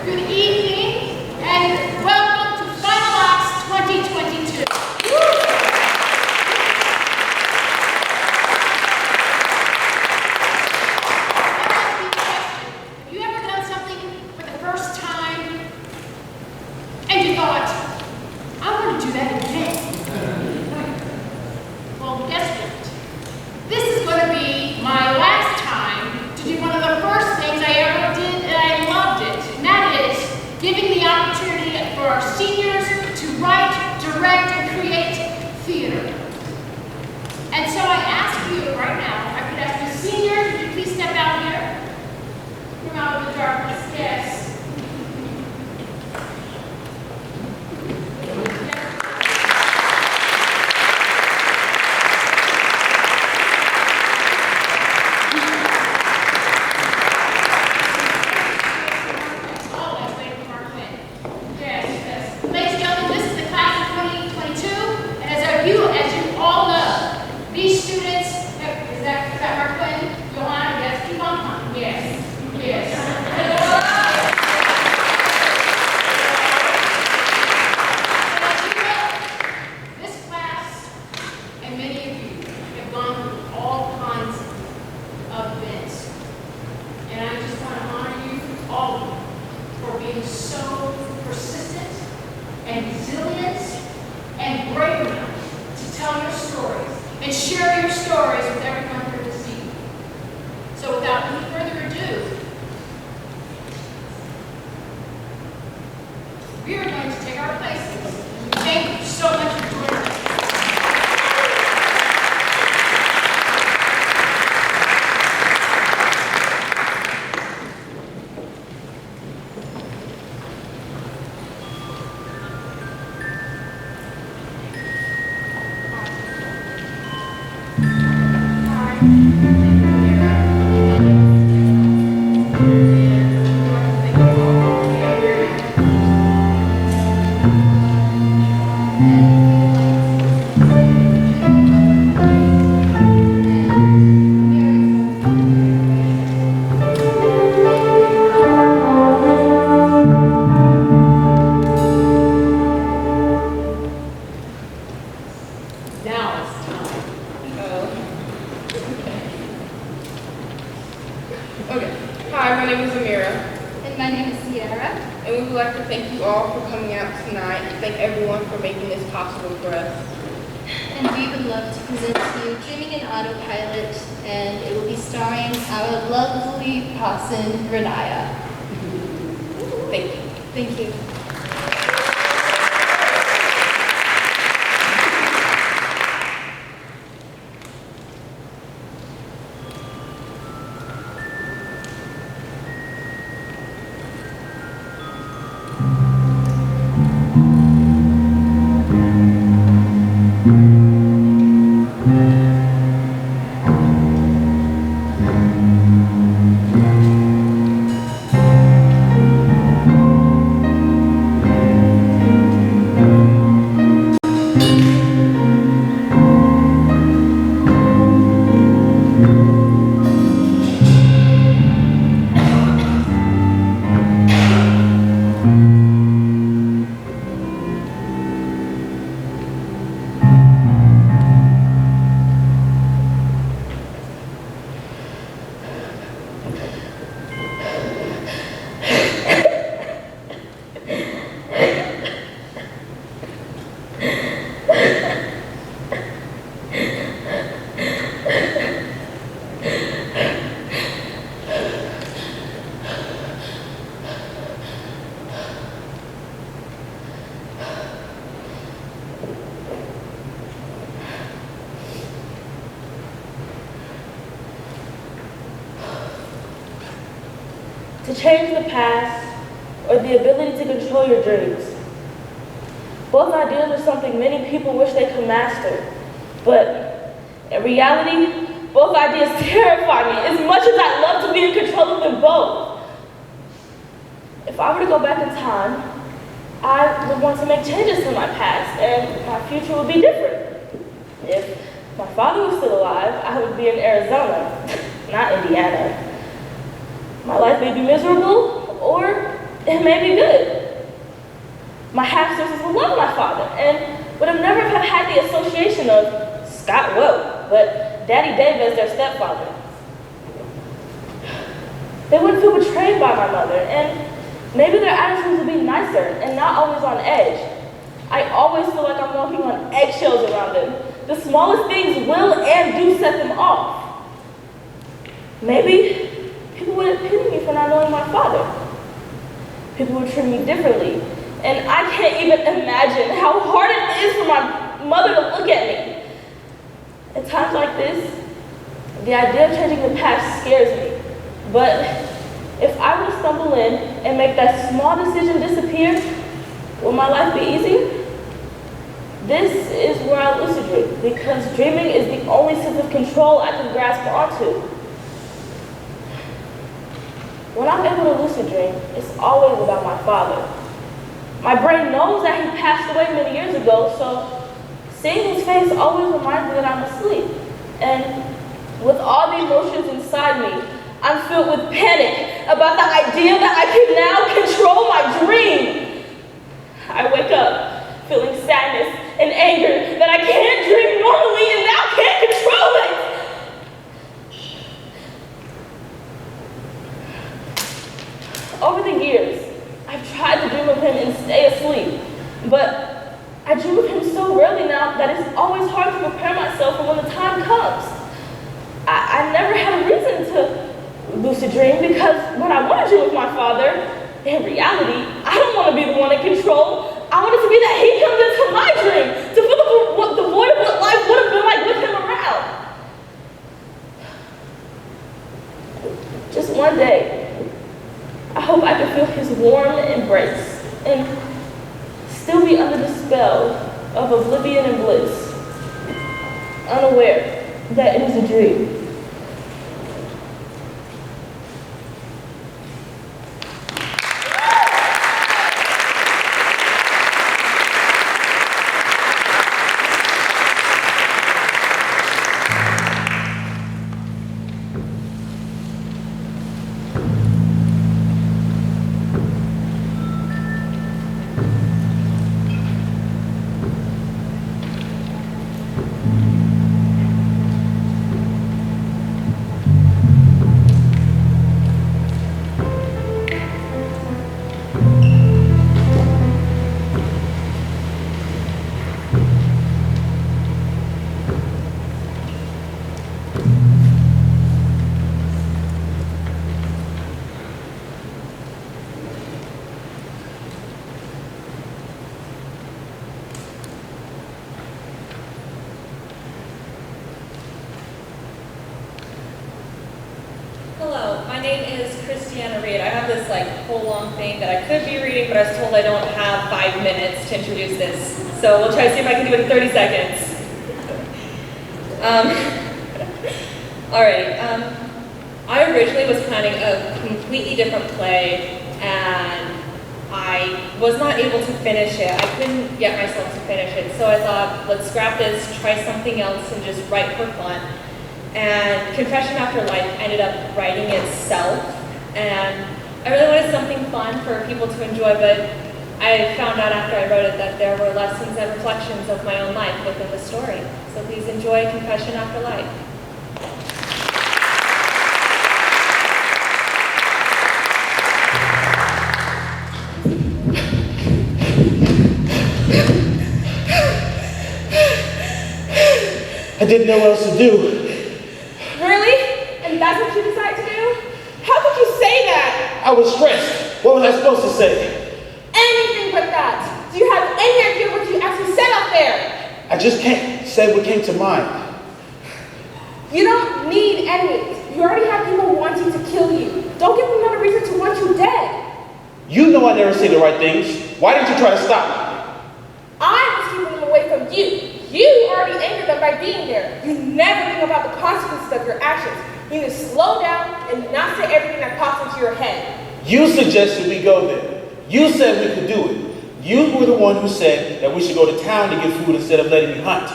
Good evening, and welcome to Final Acts 2022. Have you ever done something for the first time, and you thought, I want to do that again? Well, guess what? This is going to be my last time to do one of the first things I ever did, and I loved it. And that is giving the opportunity for our seniors to write, direct, and create theater. And so I ask you right now, I could ask the seniors, would you please step out here? Come out of the darkness, yes. To change the past, or the ability to control your dreams. Both ideas are something many people wish they could master, but in reality, both ideas terrify me as much as I'd love to be in control of them both. If I were to go back in time, I would want to make changes to my past, and my future would be different. If my father was still alive, I would be in Arizona, not Indiana. My life may be miserable, or it may be good. My half-sisters will love my father and would have never have had the association of Scott Woe, but Daddy Dave as their stepfather. They wouldn't feel betrayed by my mother, and maybe their attitudes would be nicer and not always on edge. I always feel like I'm walking on eggshells around them. The smallest things will and do set them off. Maybe people wouldn't pity me for not knowing my father. People would treat me differently. And I can't even imagine how hard it is for my mother to look at me. At times like this, the idea of changing the past scares me. But if I were to stumble in and make that small decision disappear, will my life be easy? This is where I lucid dream, because dreaming is the only sense of control I can grasp onto. When I'm able to lucid dream, it's always about my father. My brain knows that he passed away many years ago, so seeing his face always reminds me that I'm asleep. And with all the emotions inside me, I'm filled with panic about the idea that I can now control my dream. I wake up feeling sadness and anger that I can't dream normally and now can't control it. Over the years, I've tried to dream of him and stay asleep, but I dream of him so rarely now that it's always hard to prepare myself for when the time comes. I never had a reason to lucid dream because when I want to dream with my father, in reality, I don't want to be the one in control. I want it to be that he comes into my dream to fill the void of what life would have been like with him around. Just one day, I hope I can feel his warm embrace and still be under the spell of oblivion and bliss, unaware that it is a dream. That I could be reading, but I was told I don't have 5 minutes to introduce this. So we'll try to see if I can do it in 30 seconds. Alright, I originally was planning a completely different play, and I was not able to finish it. I couldn't get myself to finish it, so I thought, let's scrap this, try something else, and just write for fun. And Confession After Life ended up writing itself, and I really wanted something fun for people to enjoy, but I found out after I wrote it that there were lessons and reflections of my own life within the story. So please enjoy Confession After Life. I didn't know what else to do. Really? And that's what you decided to do? How could you say that? I was stressed. What was I supposed to say? Anything but that. Do you have any idea what you actually said out there? I just can't say what came to mind. You don't need enemies. You already have people wanting to kill you. Don't give them another reason to want you dead. You know I never say the right things. Why didn't you try to stop me? I was keeping them away from you. You already angered them by being there. You never think about the consequences of your actions. You need to slow down and not say everything that pops into your head. You suggested we go there. You said we could do it. You were the one who said that we should go to town to get food instead of letting me hunt.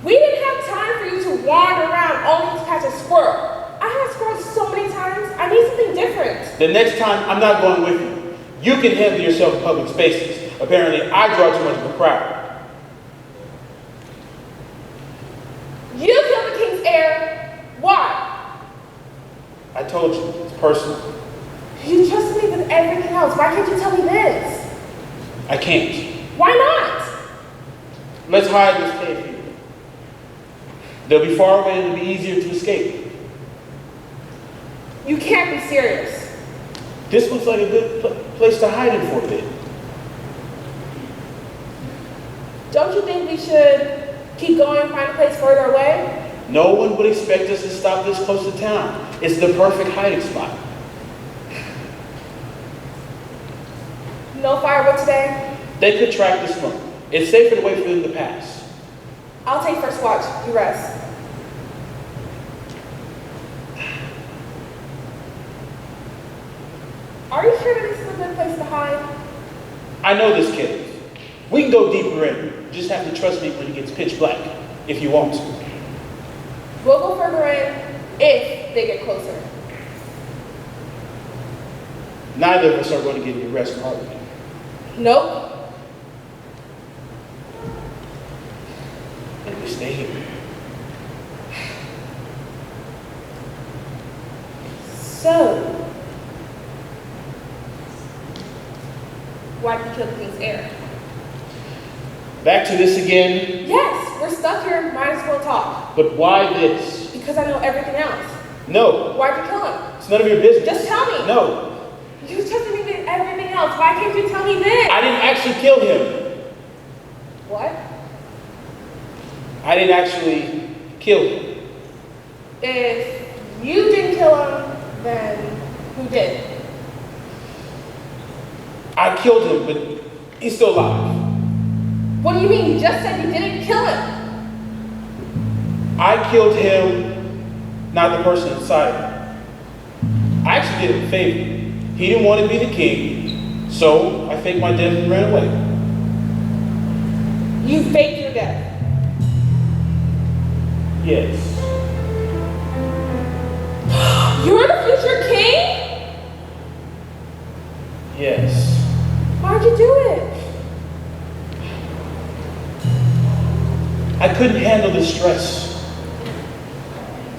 We didn't have time for you to wander around only to catch a squirrel. I had squirrels so many times. I need something different. The next time, I'm not going with you. You can handle yourself in public spaces. Apparently, I draw too much of a crowd. You killed the king's heir. Why? I told you, it's personal. You trusted me with everything else. Why can't you tell me this? I can't. Why not? Let's hide this cave here. They'll be far away and it'll be easier to escape. You can't be serious. This looks like a good place to hide in for a bit. Don't you think we should keep going and find a place further away? No one would expect us to stop this close to town. It's the perfect hiding spot. No firewood today? They could track the smoke. It's safer to wait for them to pass. I'll take first watch. You rest. Are you sure that this is a good place to hide? I know this cave. We can go deeper in. You just have to trust me when it gets pitch black, if you want to. We'll go further in if they get closer. Neither of us are going to get any rest, are we? Nope. And we stay here. So, why did you kill the king's heir? Back to this again. Yes, we're stuck here. Might as well talk. But why this? Because I know everything else. No, Why'd you kill him? it's none of your business. Just tell me. No, You trusted me with everything else. Why can't you tell me this? I didn't actually kill him. What? I didn't actually kill him. If you didn't kill him, then who did? I killed him, but he's still alive. What do you mean? You just said you didn't kill him. I killed him, not the person inside him. I actually did him a favor. He didn't want to be the king, so I faked my death and ran away. You faked your death. Yes. You're the future king? Yes. Why'd you do it? I couldn't handle the stress.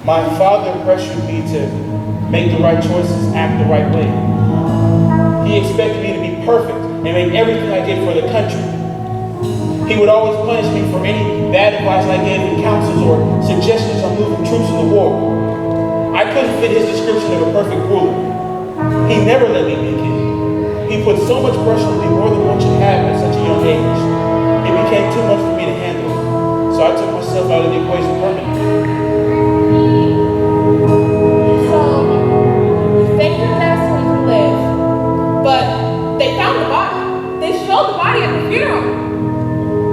My father pressured me to make the right choices, act the right way. He expected me to be perfect and make everything I did for the country. He would always punish me for any bad advice I gave him, counsels or suggestions on moving troops in the war. I couldn't fit his description of a perfect ruler. He never let me be a king. He put so much pressure on me, more than one should have at such a young age. It became too much for me to handle. So I took myself out of the equation permanently. So, you faked your death so you could live. But they found the body. They showed the body at the funeral.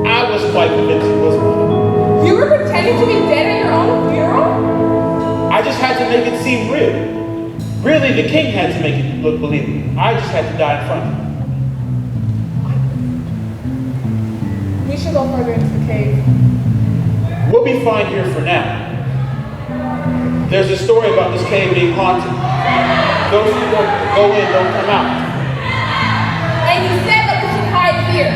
I was quite convinced it was mine. You were pretending to be dead at your own funeral? I just had to make it seem real. Really, the king had to make it look believable. I just had to die in front of him. We should go further into the cave. We'll be fine here for now. There's a story about this cave being haunted. Those who go in don't come out. And you said that we should hide here.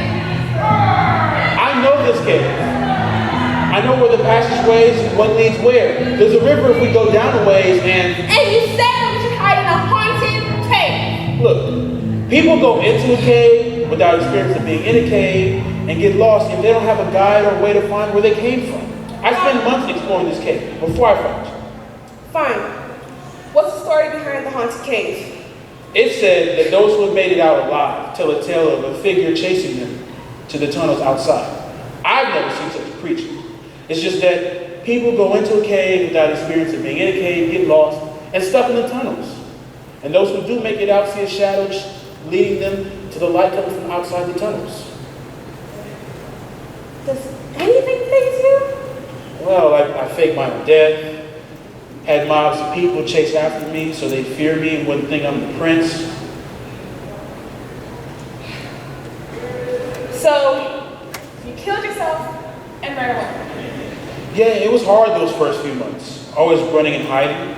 I know this cave. I know where the passageways and what leads where. There's a river if we go down a ways and And you said that we should hide in a haunted cave. look, people go into a cave without experience of being in a cave and get lost if they don't have a guide or way to find where they came from. I spent months exploring this cave before I found you. Fine. What's the story behind the haunted cave? It said that those who have made it out alive tell a tale of a figure chasing them to the tunnels outside. I've never seen such a creature. It's just that people go into a cave without experience of being in a cave, get lost, and stuck in the tunnels. And those who do make it out see a shadow leading them to the light coming from outside the tunnels. Does anything faze you? Well, I faked my own death, had mobs of people chase after me so they'd fear me and wouldn't think I'm the prince. So, you killed yourself and ran away. Yeah, it was hard those first few months, always running and hiding.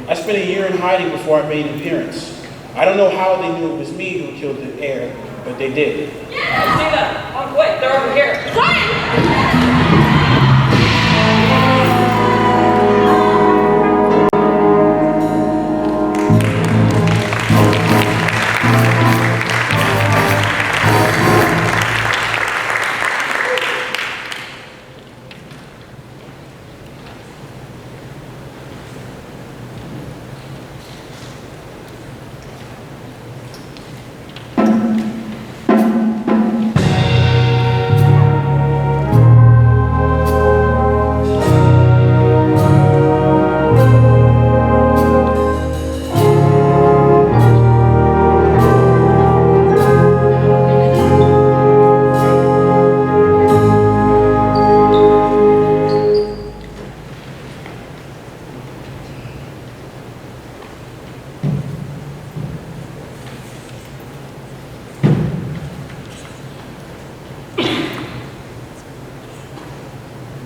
I spent a year in hiding before I made an appearance. I don't know how they knew it was me who killed the heir, but they did. I see them. Oh, wait, they're over here.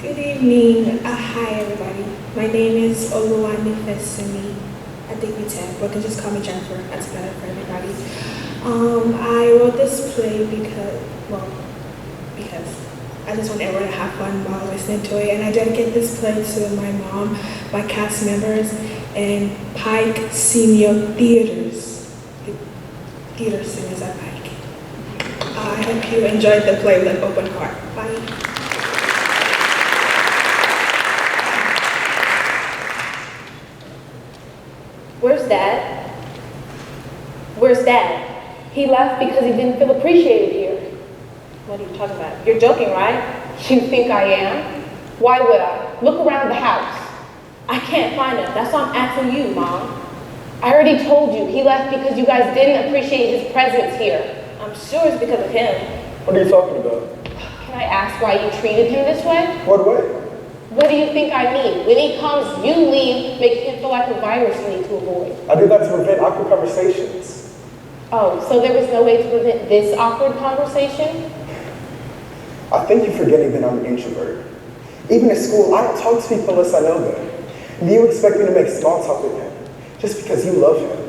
Good evening. Hi, everybody. My name is Oluwani Fesumi Adegbite, but they just call me Jennifer. That's better for everybody. I wrote this play because I just want everyone to have fun while listening to it, and I dedicate this play to my mom, my cast members, and Pike Senior Theater Singers at Pike. I hope you enjoyed the play with an open heart. Bye. Where's Dad? Where's Dad? He left because he didn't feel appreciated here. What are you talking about? You're joking, right? You think I am? Why would I? Look around the house. I can't find him. That's why I'm asking you, Mom. I already told you he left because you guys didn't appreciate his presence here. I'm sure it's because of him. What are you talking about? Can I ask why you treated him this way? What way? What do you think I mean? When he comes, you leave, making him feel like a virus you need to avoid. I do that to prevent awkward conversations. Oh, so there was no way to prevent this awkward conversation? I think you're forgetting that I'm an introvert. Even at school, I don't talk to people unless I know them. Do you expect me to make small talk with him just because you love him?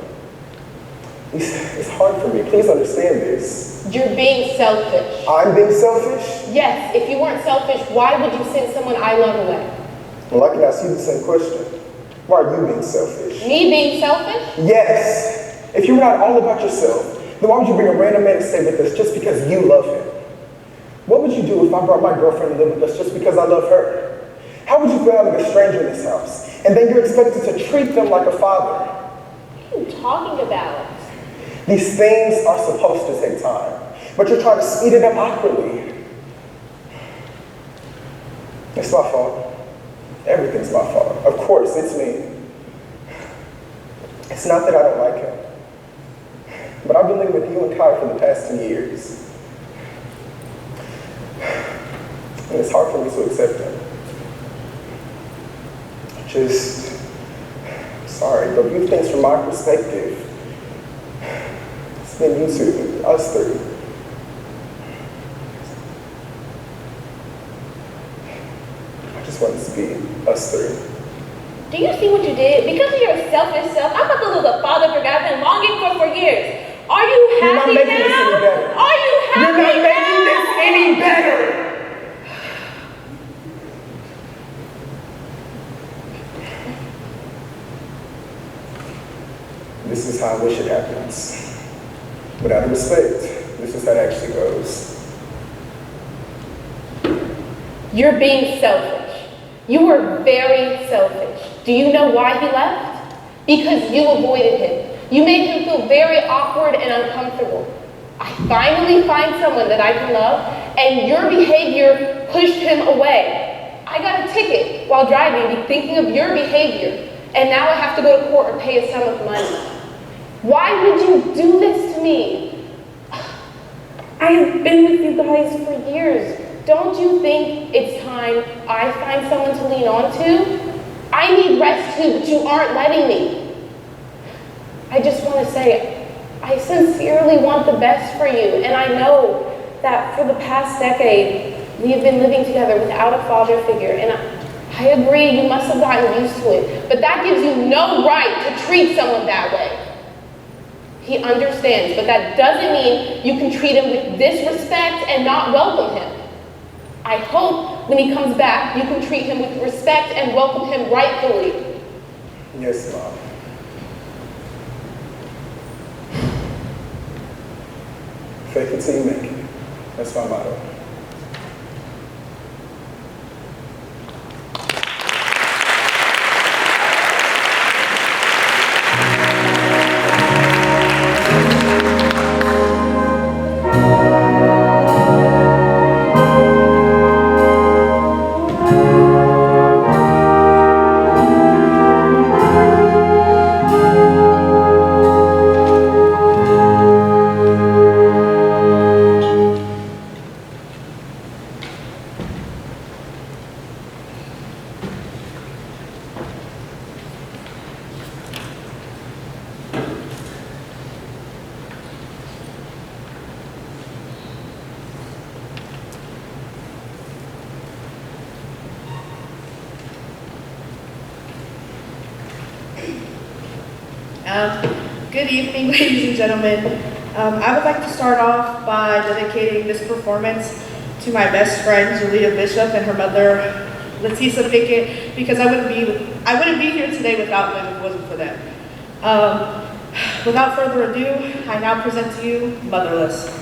It's hard for me. Please understand this. You're being selfish. I'm being selfish? Yes, if you weren't selfish, why would you send someone I love away? Well, I can ask you the same question. Why are you being selfish? Me being selfish? Yes. If you're not all about yourself, then why would you bring a random man to stay with us just because you love him? What would you do if I brought my girlfriend to live with us just because I love her? How would you feel having a stranger in this house? And then you're expected to treat them like a father. What are you talking about? These things are supposed to take time, but you're trying to speed it up awkwardly. It's my fault. Everything's my fault. Of course, it's me. It's not that I don't like him, but I've been living with you and Kai for the past 2 years. And it's hard for me to accept him. Sorry, but view things from my perspective. It's been you two, us three. I just want this to be us three. Do you see what you did? Because of your selfish self, I'm about to lose a father figure I've been longing for years. Are you You're not happy making this any now? better. Are you happy You're not now? making this any better! This is how I wish it happens. But out of respect, this is how it actually goes. You're being selfish. You were very selfish. Do you know why he left? Because you avoided him. You made him feel very awkward and uncomfortable. I finally find someone that I can love, and your behavior pushed him away. I got a ticket while driving thinking of your behavior, and now I have to go to court or pay a sum of money. Why would you do this to me? I have been with you guys for years. Don't you think it's time I find someone to lean on to? I need rest too, but you aren't letting me. I just want to say, I sincerely want the best for you, and I know that for the past decade, we have been living together without a father figure, and I agree you must have gotten used to it, but that gives you no right to treat someone that way. He understands, but that doesn't mean you can treat him with disrespect and not welcome him. I hope when he comes back, you can treat him with respect and welcome him rightfully. Yes, Mom. Fake it till you make it. That's my motto. Good evening, ladies and gentlemen. I would like to start off by dedicating this performance to my best friend, Julia Bishop, and her mother, Letisa Pickett, because I wouldn't be here today without them if it wasn't for them. Without further ado, I now present to you Motherless.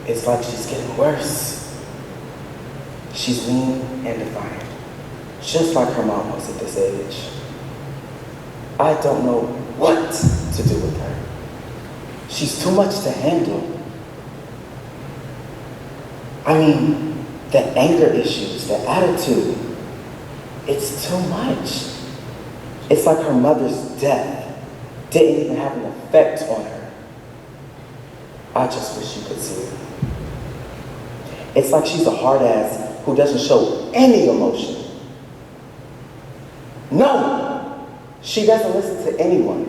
It's like she's getting worse. She's mean and defiant, just like her mom was at this age. I don't know what to do with her. She's too much to handle. I mean, the anger issues, the attitude, it's too much. It's like her mother's death didn't even have an effect on her. I just wish you could see her. It's like she's a hard ass who doesn't show any emotion. No, She doesn't listen to anyone.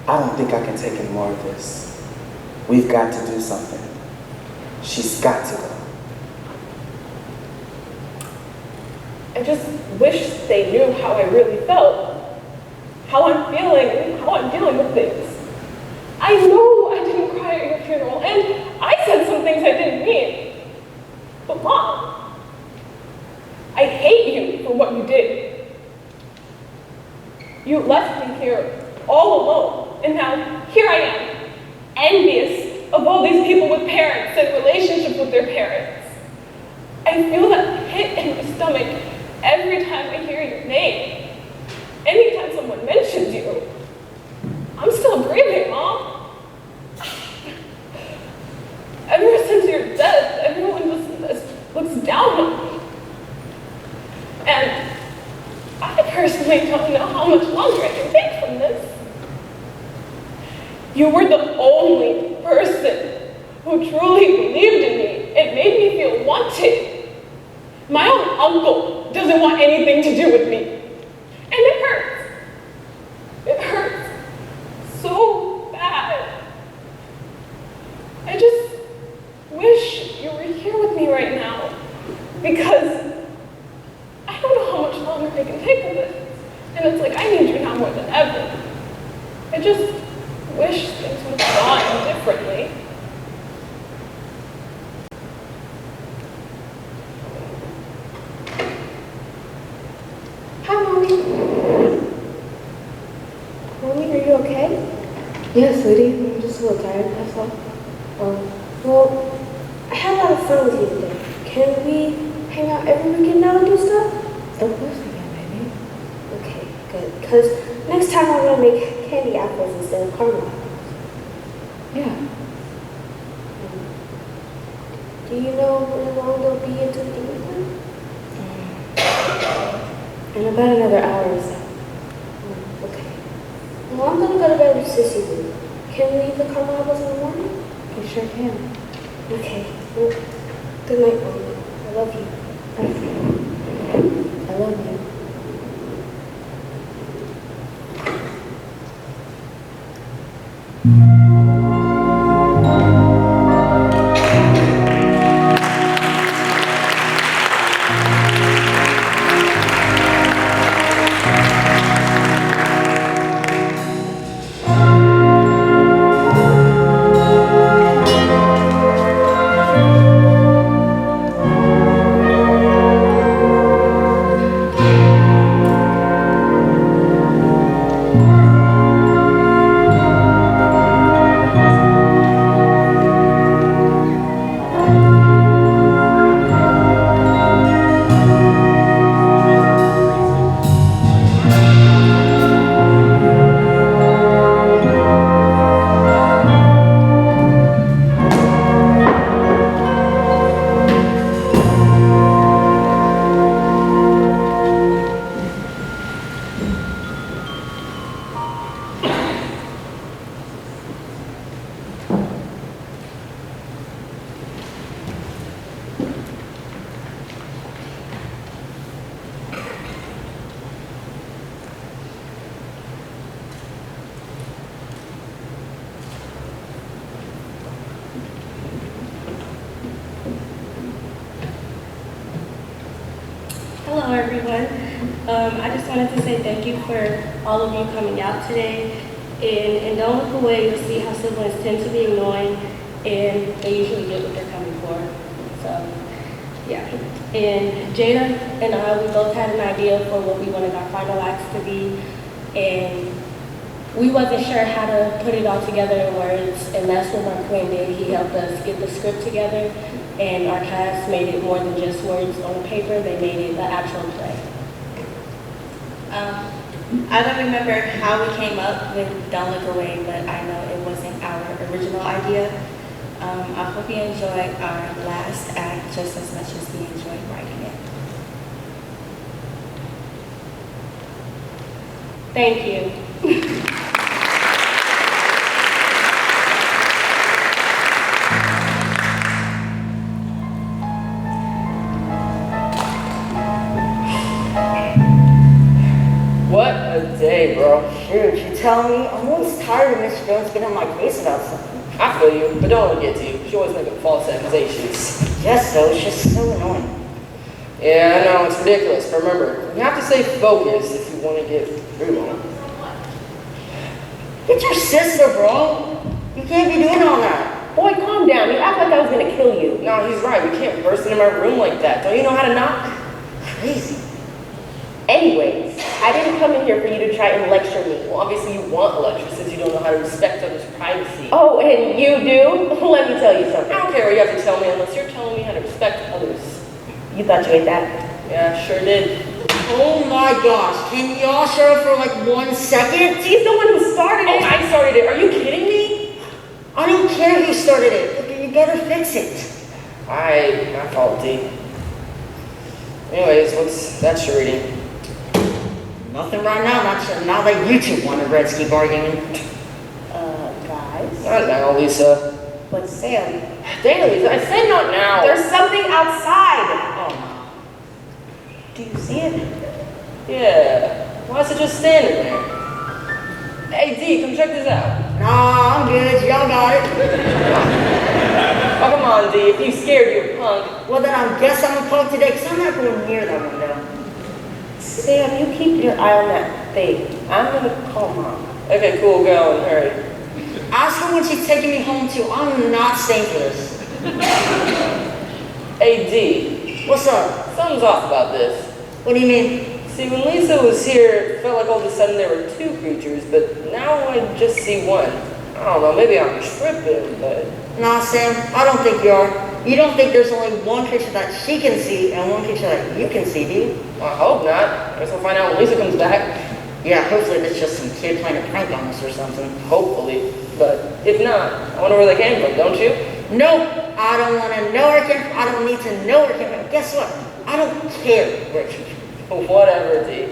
I don't think I can take any more of this. We've got to do something. She's got to go. I just wish they knew how I really felt, how I'm feeling, and how I'm dealing with things. I know I didn't cry at your funeral, and I said some things I didn't mean. But Mom, I hate you for what you did. You left me here all alone, and now here I am, envious of all these people with parents and relationships with their parents. I feel that pit in my stomach every time I hear your name. Anytime someone mentions you, I'm still grieving, Mom. Ever since your death, everyone just looks down on me. And I personally don't know how much longer I can take from this. You were the only person who truly believed in me and made me feel wanted. My own uncle doesn't want anything to do with me. And it hurts. It hurts so bad. I just wish you were here with me right now, because I don't know how much longer I can take of this. And it's like, I need you now more than ever. I just wish things would have gone differently. Hi, Mommy. Mommy, are you okay? Yes, sweetie. I'm just a little tired, that's all. Well, I had a lot of fun with you today. Can we hang out every weekend now and do stuff? Of course we can, baby. Okay, good. Because next time I'm going to make candy apples instead of caramel apples. Yeah. Do you know how long they'll be until the evening? In about another hour or so. Okay. Well, I'm gonna go to bed with Sissy Boo. Can we eat the caramel apples in the morning? You sure can. Okay. Well, good night, Mommy. I love you. I love you. Hello, everyone. I just wanted to say thank you for all of you coming out today. And don't look away, you'll see how siblings tend to be annoying, and they usually get what they're coming for. So, yeah. And Jada and I, we both had an idea for what we wanted our final acts to be, and we wasn't sure how to put it all together in words, and that's what Mark Quinn did. He helped us get the script together, and our cast made it more than just words on paper. They made it an actual play. I don't remember how we came up with Don't Look Away, but I know it wasn't our original idea. I hope you enjoy our last act just as much as we enjoyed writing it. Thank you. What telling me? I'm always tired of Miss Jones getting on my case about something. I feel you, but don't let it get to you. She always making false accusations. Yes, so it's just so annoying. Yeah, I know, it's ridiculous, but remember, you have to stay focused if you want to get through on it. It's your sister, bro. You can't be doing all that. Boy, calm down. You act like I was gonna kill you. No, he's right. We can't burst into my room like that. Don't you know how to knock? Crazy. Anyways, I didn't come in here for you to try and lecture me. Well, obviously you want a lecture since you don't know how to respect others' privacy. Oh, and you do? Let me tell you I something. don't care what you have to tell me unless you're telling me how to respect others. You thought you ate that? Yeah, sure did. Oh my gosh, can y'all shut up for like 1 second? She's the one who started it. Oh, I started it. Are you kidding me? I don't care who started it, but you better fix it. My fault, D. Anyways, that's your reading? Nothing right now, now that you two want a Red Ski bargaining. Guys? Not now, Lisa. But Sam, Damn, Lisa, I said not now. there's something outside. Oh, Do you see it? Yeah. Why is it just standing there? Hey, D, come check this out. nah, I'm good. Y'all got it. Oh, come on, D. If you scared, you're a punk. Well, then I guess I'm a punk today, because I'm not going near that window. Sam, you keep your eye on that thing. I'm gonna call Mom. Okay, cool, go and hurry. Ask her when she's taking me home, too. I'm not staying for this. Hey, D. What's up? Something's off about this. What do you mean? See, when Lisa was here, it felt like all of a sudden there were two creatures, but now I just see one. I don't know, maybe I'm tripping, but... Nah, Sam, I don't think you are. You don't think there's only one creature that she can see and one creature that you can see, do you? I hope not. I guess we'll find out when Lisa comes back. Yeah, hopefully it's just some kid playing a prank on us or something. Hopefully. But if not, I wonder where they came from, don't you? Nope, I don't want to know where it came from. I don't need to know where it came from. Guess what? I don't care where it came from. Whatever, D.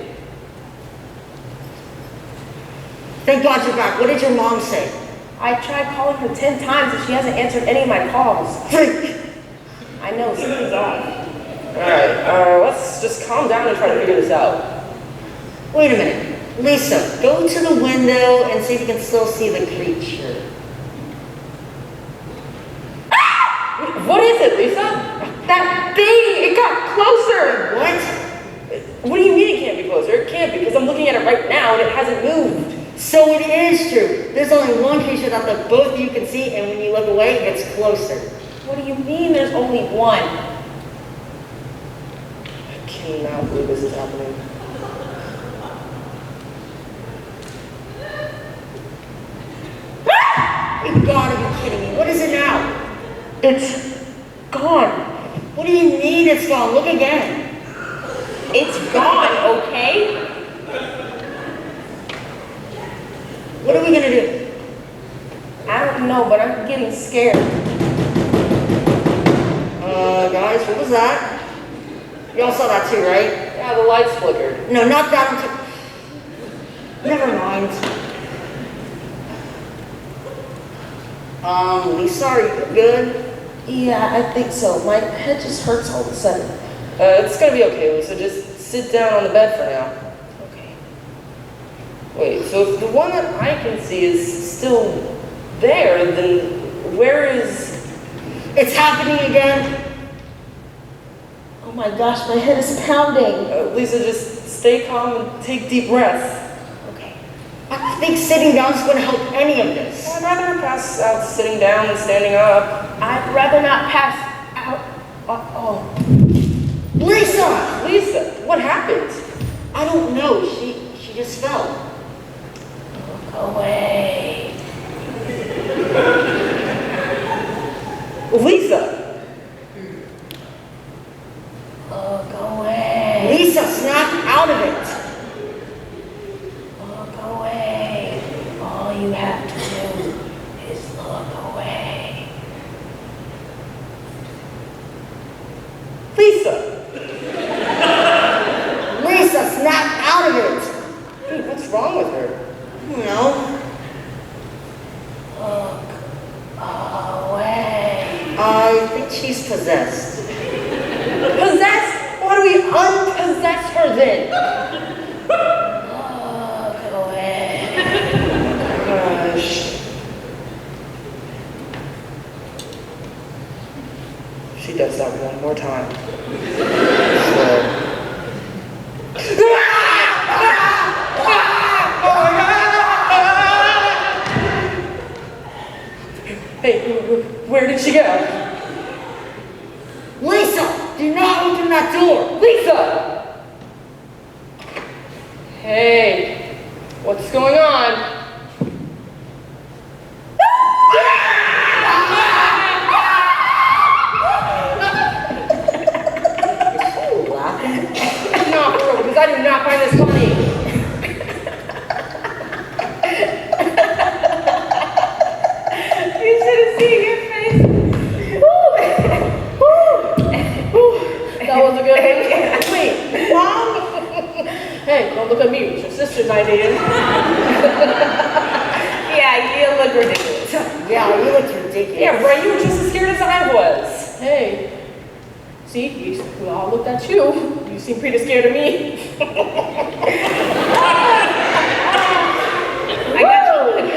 Thank God you're back. What did your mom say? I tried calling her 10 times and she hasn't answered any of my calls. Freak! I know, something's off. Alright, let's just calm down and try to figure this out. Wait a minute. Lisa, go to the window and see if you can still see the creature. What is it, Lisa? That thing! It got closer! What? What do you mean it can't be closer? It can't be, because I'm looking at it right now and it hasn't moved. So it is true. There's only one creature that the both of you can see, and when you look away, it gets closer. What do you mean there's only one? I cannot believe this is happening. You gotta be kidding me. What is it now? It's gone. What do you mean it's gone? Look again. It's gone, okay? What are we gonna do? I don't know, but I'm getting scared. Guys, what was that? Y'all saw that too, right? Yeah, the lights flickered. No, not that one. Never mind. Lisa, are you good? Yeah, I think so. My head just hurts all of a sudden. It's gonna be okay, Lisa. Just sit down on the bed for now. Okay. Wait, so if the one that I can see is still there, then where is... It's happening again. Oh my gosh, my head is pounding. Lisa, just stay calm and take deep breaths. Okay. I think sitting down is going to help any of this. I'd rather pass out sitting down than standing up. I'd rather not pass out. Oh. Lisa! Lisa, what happened? I don't know. She just fell. Look away. Lisa! Look away. Lisa, snap out of it. Look away. All you have to do is look away. Lisa! Lisa, snap out of it. Dude, what's wrong with her? You know. Look away. I think she's possessed. Possessed? Why do we unpossess her then? Look away. he does that one more time. Hey, where did she go? Lisa, do not open that door. Lisa! Hey, what's going on? No, for real, because I do not find this funny. You should have seen your face. That was a good one. Wait, Mom? Hey, don't look at me. It's your sister's idea. Yeah, you look ridiculous. Yeah, you look ridiculous. Yeah, Brian, you were just as scared as I was. Hey, see, we all looked at you. You seem pretty scared of me. I got you.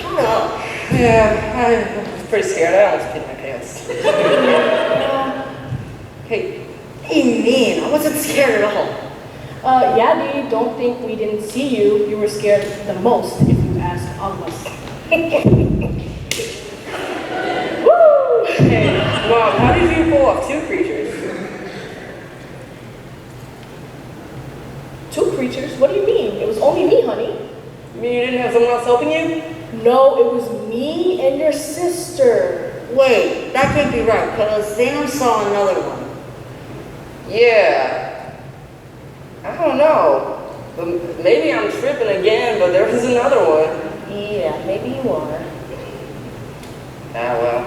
Shut up. Yeah, I was pretty scared. I almost peed my pants. Hey, What do you mean? I wasn't scared at all. Yadi, don't think we didn't see you. You were scared the most if you asked all of us. Woo! hey, Mom, how did you pull off 2 creatures? 2 creatures? What do you mean? It was only me, honey. You mean you didn't have someone else helping you? No, it was me and your sister. Wait, that can't be right, because Sam saw another one. Yeah. I don't know. But maybe I'm tripping again, but there was another one. Yeah, maybe you are. Ah, well.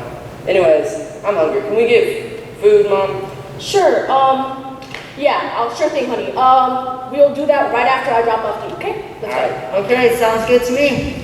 Anyways, I'm hungry. Can we get food, Mom? Sure, yeah, sure thing, honey. We'll do that right after I drop off the, okay? Let's go. Okay, sounds good to me.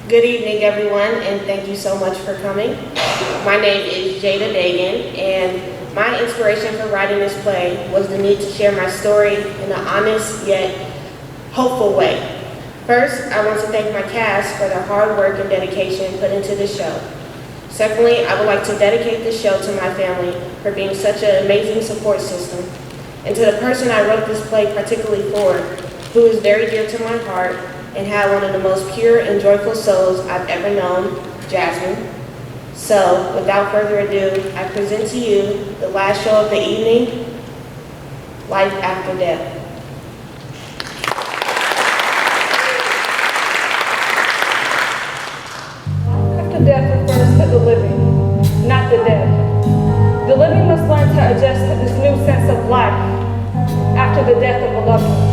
Good evening, everyone, and thank you so much for coming. My name is Jada Dagan, and my inspiration for writing this play was the need to share my story in an honest yet hopeful way. First, I want to thank my cast for their hard work and dedication put into this show. Secondly, I would like to dedicate this show to my family for being such an amazing support system, and to the person I wrote this play particularly for, who is very dear to my heart and had one of the most pure and joyful souls I've ever known, Jasmine. So, without further ado, I present to you the last show of the evening, Life After Death. After death refers to the living, not the dead. The living must learn to adjust to this new sense of life after the death of a loved one.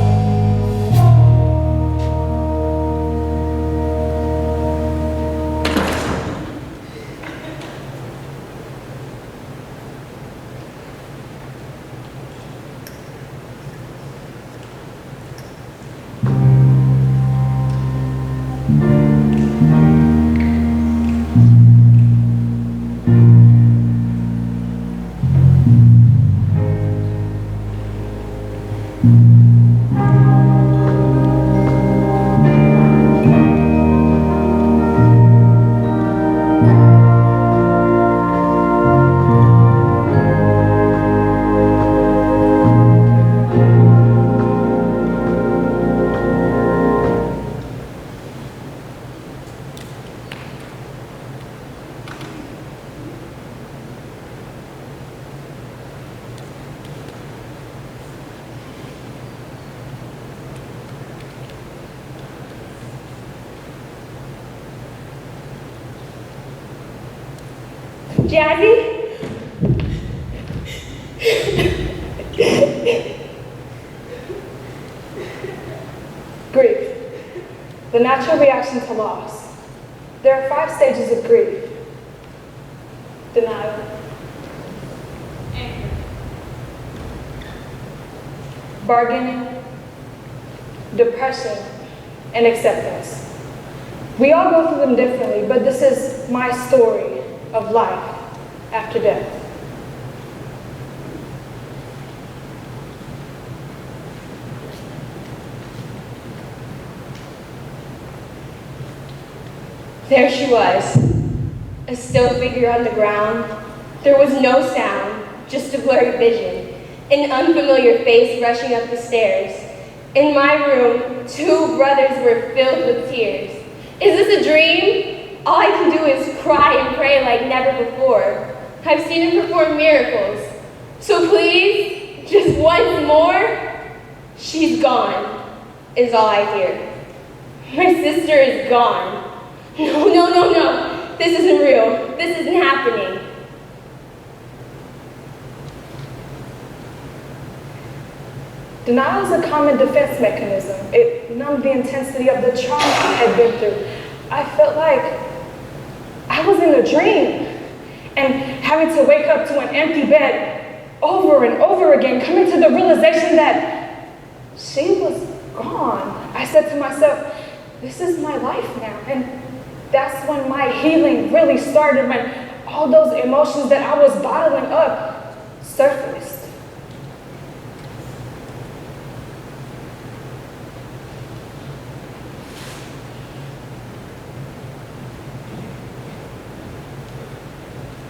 Jazzy? Grief. The natural reaction to loss. There are 5 stages of grief. Denial. Anger. Bargaining. Depression. And acceptance. We all go through them differently, but this is my story of life after death. There she was, a still figure on the ground. There was no sound, just a blurry vision, an unfamiliar face rushing up the stairs. In my room, 2 brothers were filled with tears. Is this a dream? All I can do is cry and pray like never before. I've seen him perform miracles. So please, just once more, she's gone, is all I hear. My sister is gone. No. This isn't real. This isn't happening. Denial is a common defense mechanism. It numbed the intensity of the trauma I had been through. I felt like I was in a dream, and having to wake up to an empty bed over and over again, coming to the realization that she was gone. I said to myself, this is my life now. And that's when my healing really started, when all those emotions that I was bottling up surfaced.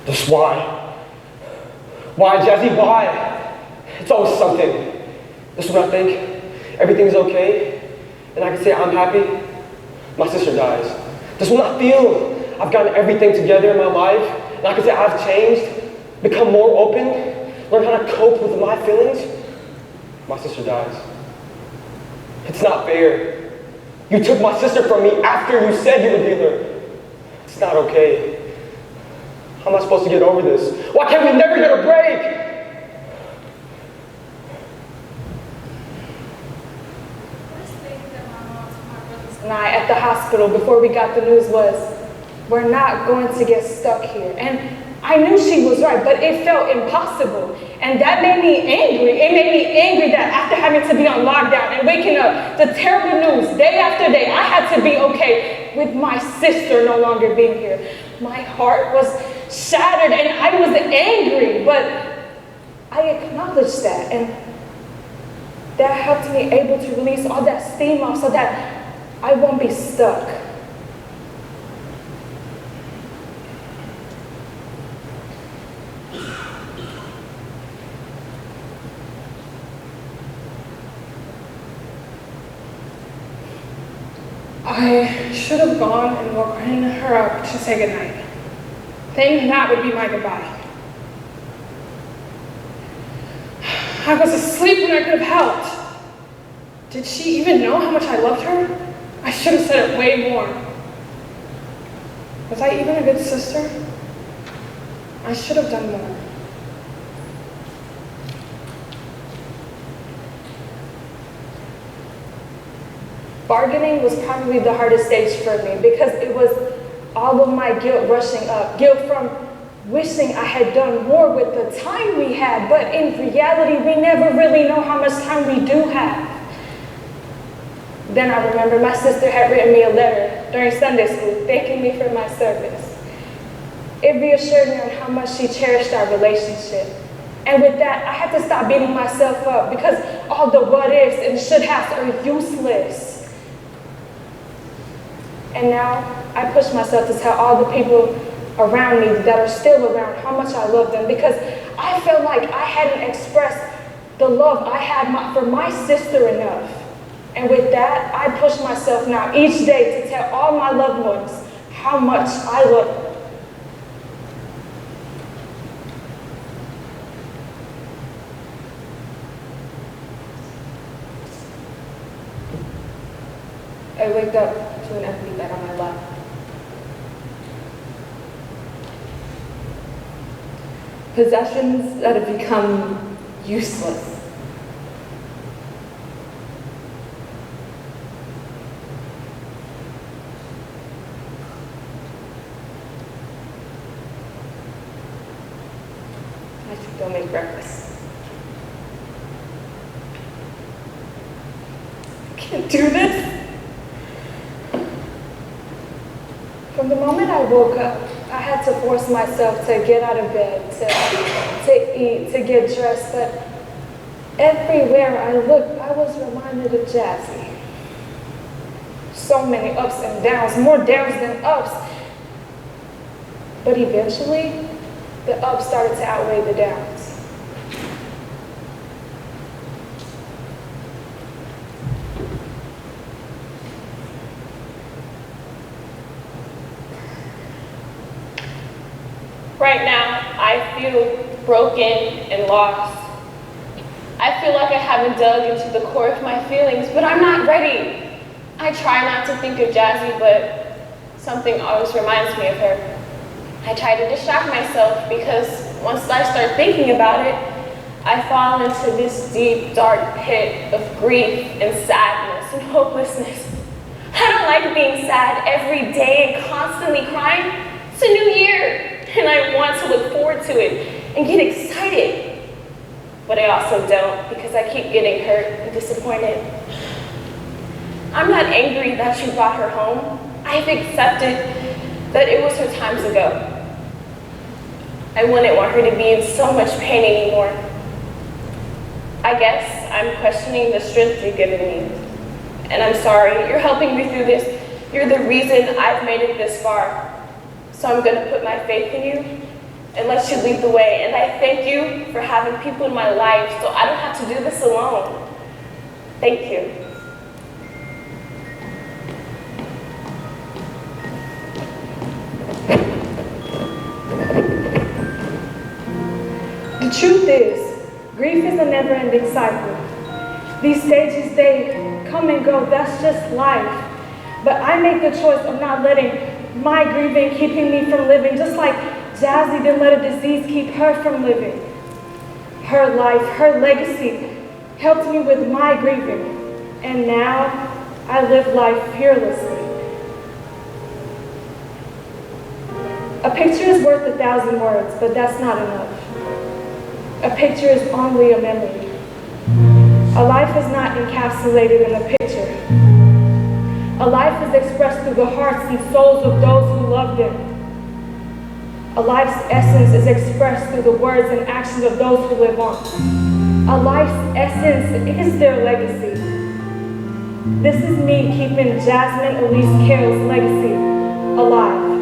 Just why? Why, Jazzy, why? It's always something. This is what I think. Everything's okay, and I can say I'm happy. My sister dies. This will not feel I've gotten everything together in my life, and I can say I've changed, become more open, learn how to cope with my feelings. My sister dies. It's not fair. You took my sister from me after you said you would heal her. It's not okay. How am I supposed to get over this? Why can't we never get a break? And I at the hospital before we got the news was, we're not going to get stuck here. And I knew she was right, but it felt impossible. And that made me angry. It made me angry that after having to be on lockdown and waking up to terrible news day after day, I had to be okay with my sister no longer being here. My heart was shattered and I was angry, but I acknowledged that. And that helped me able to release all that steam off so that I won't be stuck. I should have gone and woken her up to say goodnight. then that would be my goodbye. I was asleep when I could have helped. Did she even know how much I loved her? I should have said it way more. Was I even a good sister? I should have done more. Bargaining was probably the hardest stage for me because it was all of my guilt rushing up. Guilt from wishing I had done more with the time we had, but in reality, we never really know how much time we do have. Then I remember my sister had written me a letter during Sunday school thanking me for my service. It reassured me on how much she cherished our relationship. And with that, I had to stop beating myself up because all the what ifs and should haves are useless. And now I push myself to tell all the people around me that are still around how much I love them because I felt like I hadn't expressed the love I had for my sister enough. And with that, I push myself now each day to tell all my loved ones how much I love them. I wake up to an empty bed on my lap. Possessions that have become useless. I should go make breakfast. I can't do this. From the moment I woke up, I had to force myself to get out of bed, to eat, to get dressed, but everywhere I looked, I was reminded of Jazzy. So many ups and downs, more downs than ups. But eventually, the ups started to outweigh the downs. Right now, I feel broken and lost. I feel like I haven't dug into the core of my feelings, but I'm not ready. I try not to think of Jazzy, but something always reminds me of her. I try to distract myself because once I start thinking about it, I fall into this deep, dark pit of grief and sadness and hopelessness. I don't like being sad every day and constantly crying. It's a new year. And I want to look forward to it and get excited. But I also don't because I keep getting hurt and disappointed. I'm not angry that you brought her home. I've accepted that it was her time to go. I wouldn't want her to be in so much pain anymore. I guess I'm questioning the strength you've given me. And I'm sorry, you're helping me through this. You're the reason I've made it this far. So I'm going to put my faith in you and let you lead the way. And I thank you for having people in my life so I don't have to do this alone. Thank you. The truth is, grief is a never-ending cycle. These stages, they come and go, that's just life. But I make the choice of not letting my grieving keeping me from living, just like Jazzy didn't let a disease keep her from living. Her life, her legacy helped me with my grieving. And now I live life fearlessly. A picture is worth 1,000 words, but that's not enough. A picture is only a memory. A life is not encapsulated in a picture. A life is expressed through the hearts and souls of those who love them. A life's essence is expressed through the words and actions of those who live on. A life's essence is their legacy. This is me keeping Jasmine Elise Carroll's legacy alive.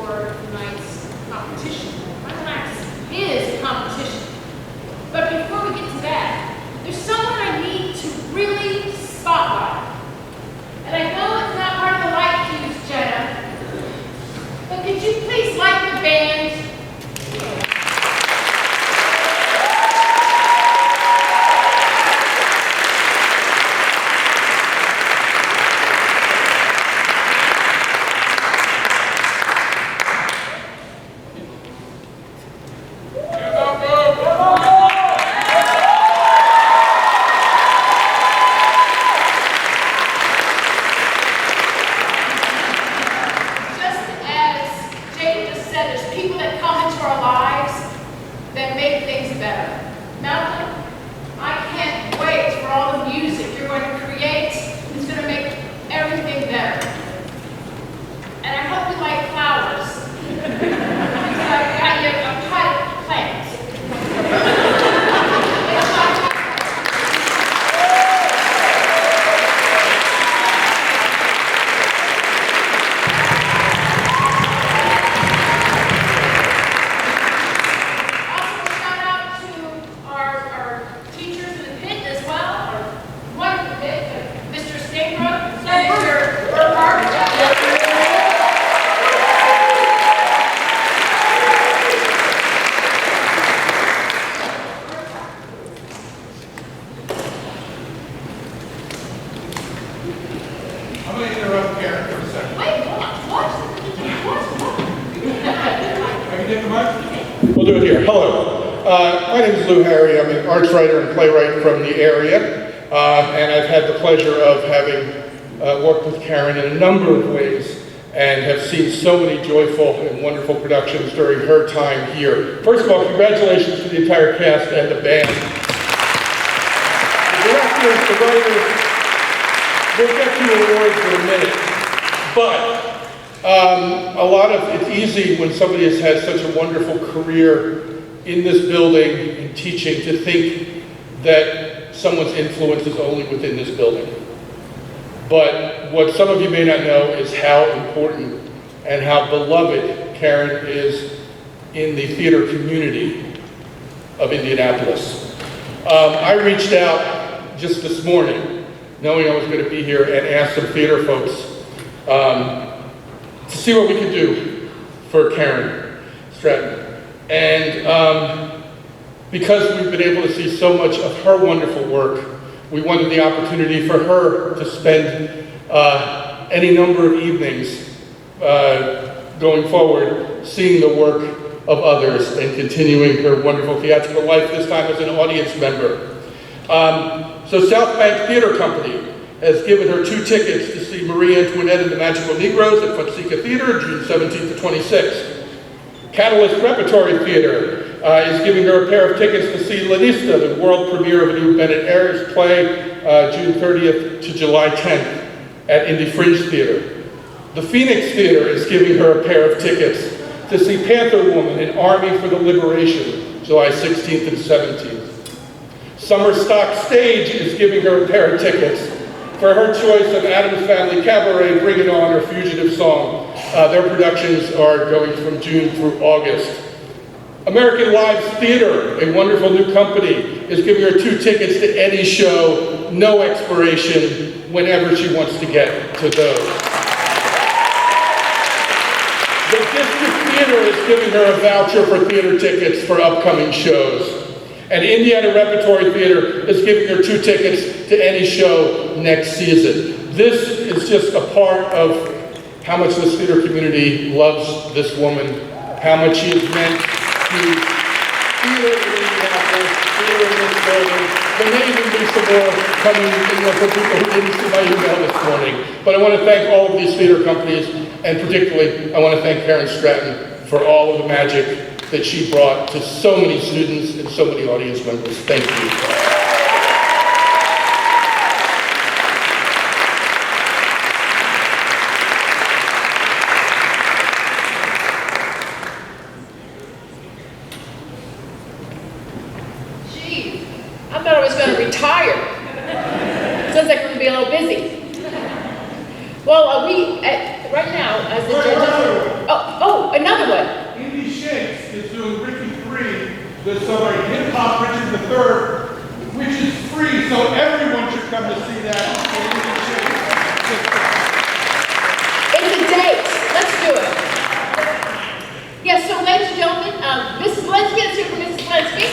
for tonight's competition. My class is a competition. But before we get to that, there's someone I need to really spotlight. And I know it's not part of the light cues, Jenna, but could you please light the band? We'll do it here. Hello. My name is Lou Harry. I'm an arts writer and playwright from the area. And I've had the pleasure of having worked with Karen in a number of ways and have seen so many joyful and wonderful productions during her time here. First of all, congratulations to the entire cast and the band. The directors, the writers, we'll get to awards in a minute. But it's easy when somebody has had such a wonderful career in this building and teaching to think that someone's influence is only within this building. But what some of you may not know is how important and how beloved Karen is in the theater community of Indianapolis. I reached out just this morning, knowing I was going to be here, and asked some theater folks to see what we could do for Karen Stratton. And because we've been able to see so much of her wonderful work, we wanted the opportunity for her to spend any number of evenings going forward seeing the work of others and continuing her wonderful theatrical life, this time as an audience member. So South Bank Theater Company has given her 2 tickets to see Marie Antoinette and the Magical Negroes at Fonseca Theater, June 17th to 26th. Catalyst Repertory Theater is giving her a pair of tickets to see Lanista, the world premiere of a new Bennett Ayres play, June 30th to July 10th at Indy Fringe Theater. The Phoenix Theater is giving her a pair of tickets to see Panther Woman and Army for the Liberation, July 16th and 17th. Summer Stock Stage is giving her a pair of tickets for her choice of Addams Family Cabaret, Bring It On, or Fugitive Song. Their productions are going from June through August. American Lives Theater, a wonderful new company, is giving her 2 tickets to any show, no expiration, whenever she wants to get to those. The District Theater is giving her a voucher for theater tickets for upcoming shows. And Indiana Repertory Theater is giving her 2 tickets to any show next season. This is just a part of how much this theater community loves this woman, how much she has meant to theater in Indianapolis, theater in this building. There may even be some more coming for people who didn't see my email this morning. But I want to thank all of these theater companies, and particularly I want to thank Karen Stratton for all of the magic that she brought to so many students and so many audience members. Thank you. I thought I was going to retire. Sounds like we're going to be a little busy. Well, right now, as the judges... Oh, to celebrate Hip Hop Richard III, which is free, so everyone should come to see that. It's a date. Let's do it. Yes, so ladies and gentlemen, Mrs. Linsky, let's hear from Mrs. Linsky.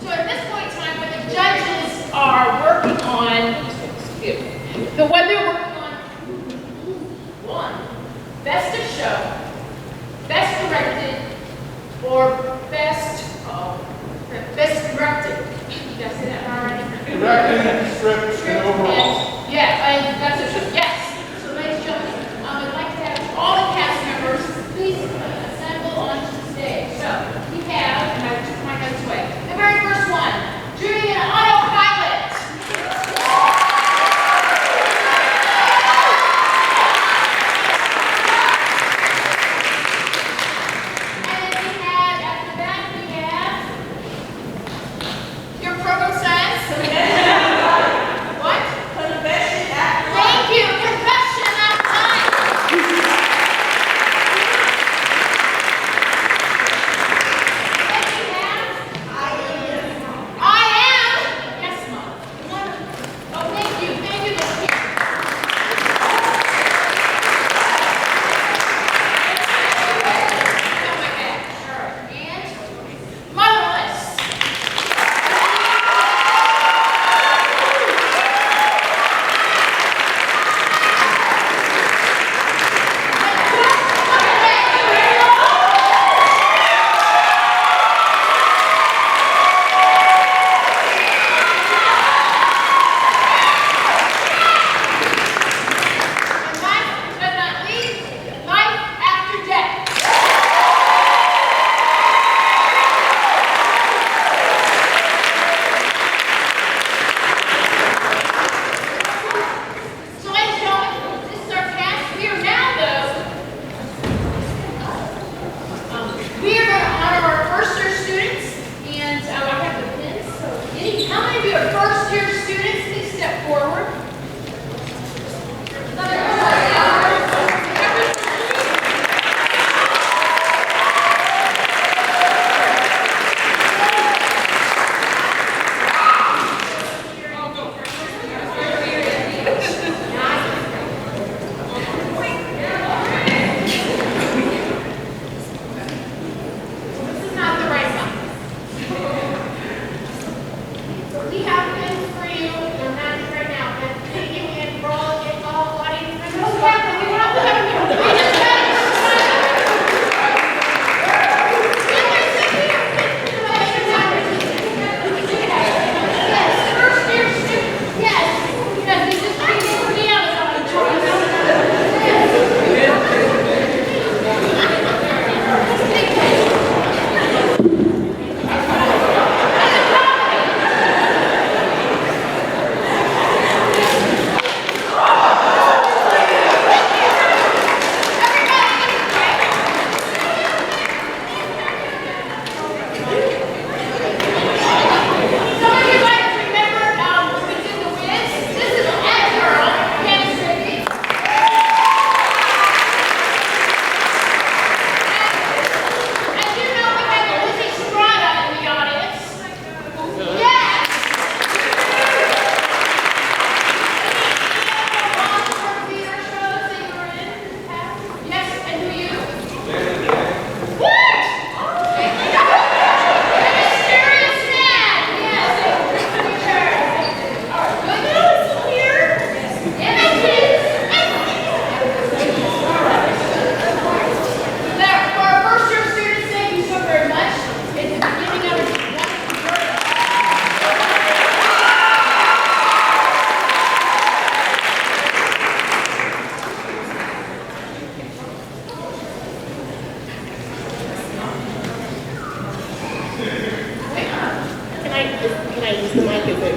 So at this point in time, when the judges are working on, when they're working on one, best of show, best directed, or best directed. Did I say that already? Directing, script, and overall. Yeah, and that's a show. Yes. So ladies and gentlemen, I'd like to have all the cast members please assemble onto the stage. So we have, and I took my notes away, the very first one, Julian Autopilot. And then we have, after that, we have your program science. What? Confession at Night. Thank you. Confession at Night. Then we have I am. Yes, Mom. Oh, thank you. Thank you, Miss Kim. And Motherless. And last but not least, Life After Death. So ladies and gentlemen, this is our cast. We are now, though, we are going to honor our first-year students, and I have the pins. So, how many of you are first-year students? Please step forward. This is not the right one. We have pins for you. They're not right now, but thank you and for all audience members. We have them. We have them. We just got it. Yes, first year student. Yes, because we just bring me out of the choice. Some of you might remember when we did the Wiz. This is that girl, Candace Rickey. And you know we have Lizzie Strada in the audience. Yes! Yes, and who you? What? The mysterious man. Yes. All right. Good news here. Images. Now, for our first-year students, thank you so very much. It's the beginning of a wonderful journey. Can I use the mic? Is it?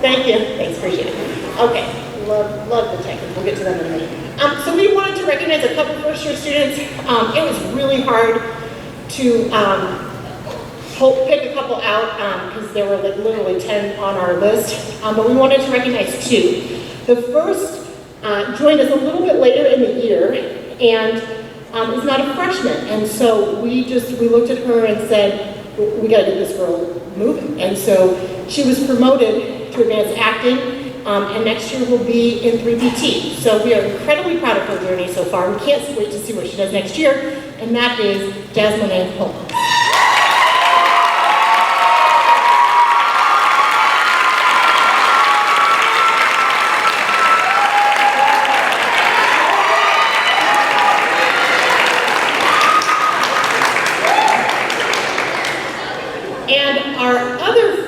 Thank you. Thanks, appreciate it. Okay, love the technique. We'll get to them in a minute. So we wanted to recognize a couple first-year students. It was really hard to pick a couple out because there were like literally 10 on our list. But we wanted to recognize two. The first joined us a little bit later in the year and is not a freshman. And so we looked at her and said, we got to get this girl moving. And so she was promoted to advanced acting, and next year will be in 3PT. So we are incredibly proud of her journey so far. We can't wait to see what she does next year, and that is Jasmine Holmes.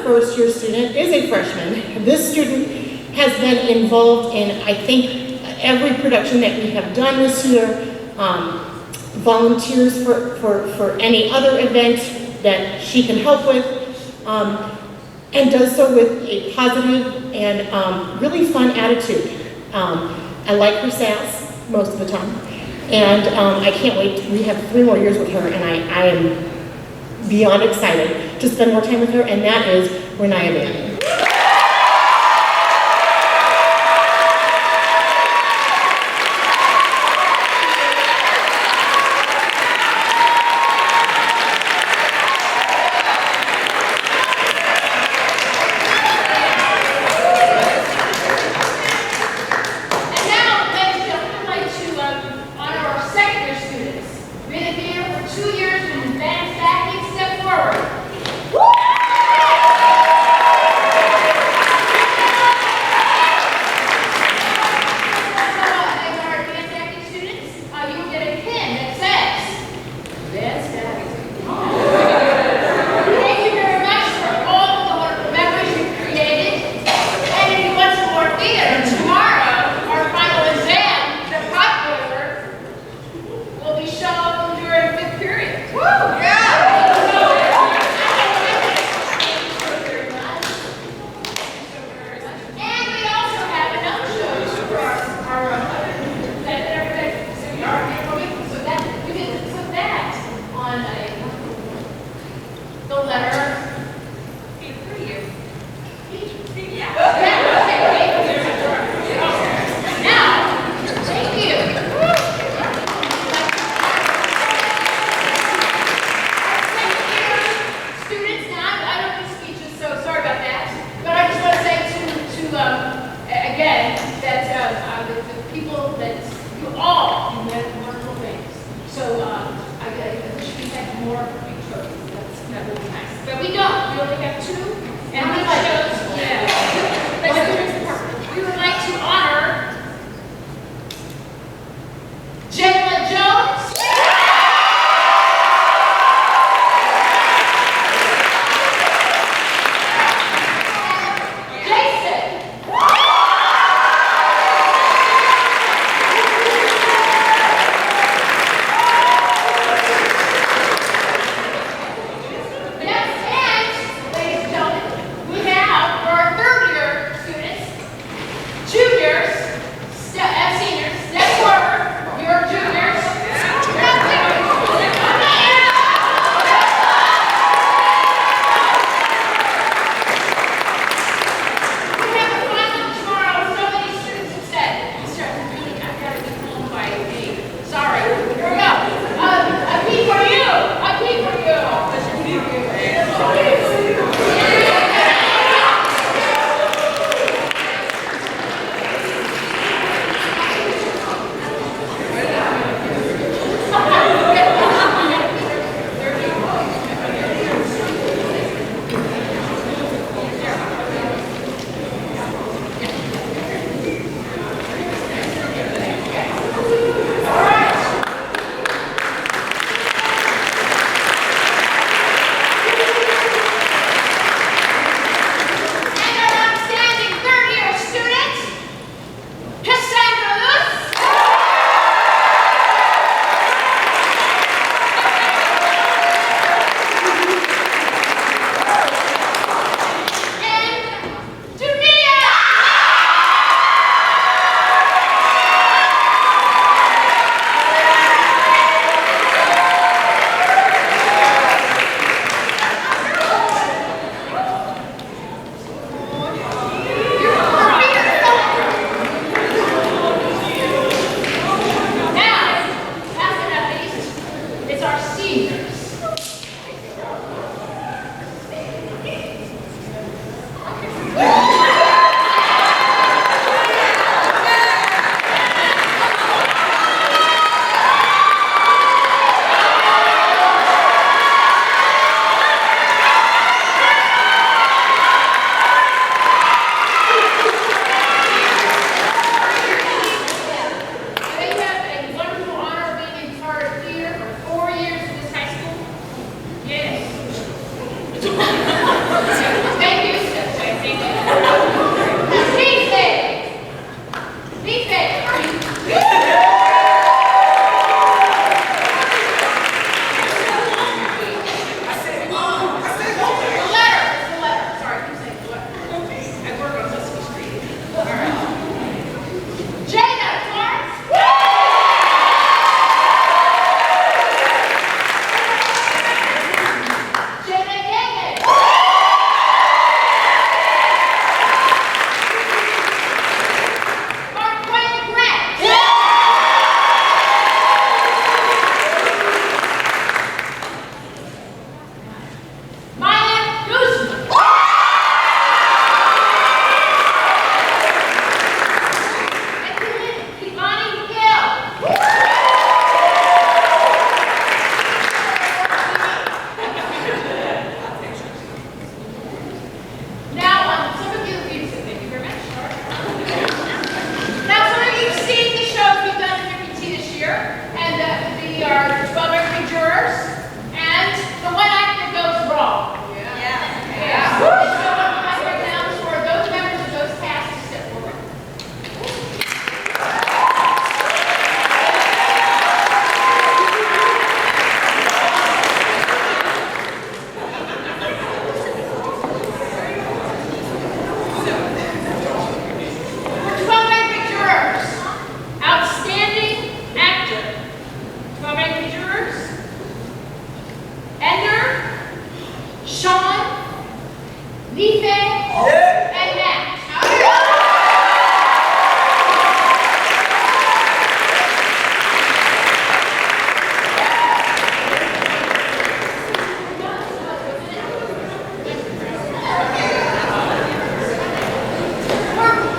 First-year student is a freshman. This student has been involved in, I think, every production that we have done this year, volunteers for any other event that she can help with, and does so with a positive and really fun attitude. I like her sass most of the time, and I can't wait. We have 3 more years with her, and I am beyond excited to spend more time with her, and that is Renaya Bannon.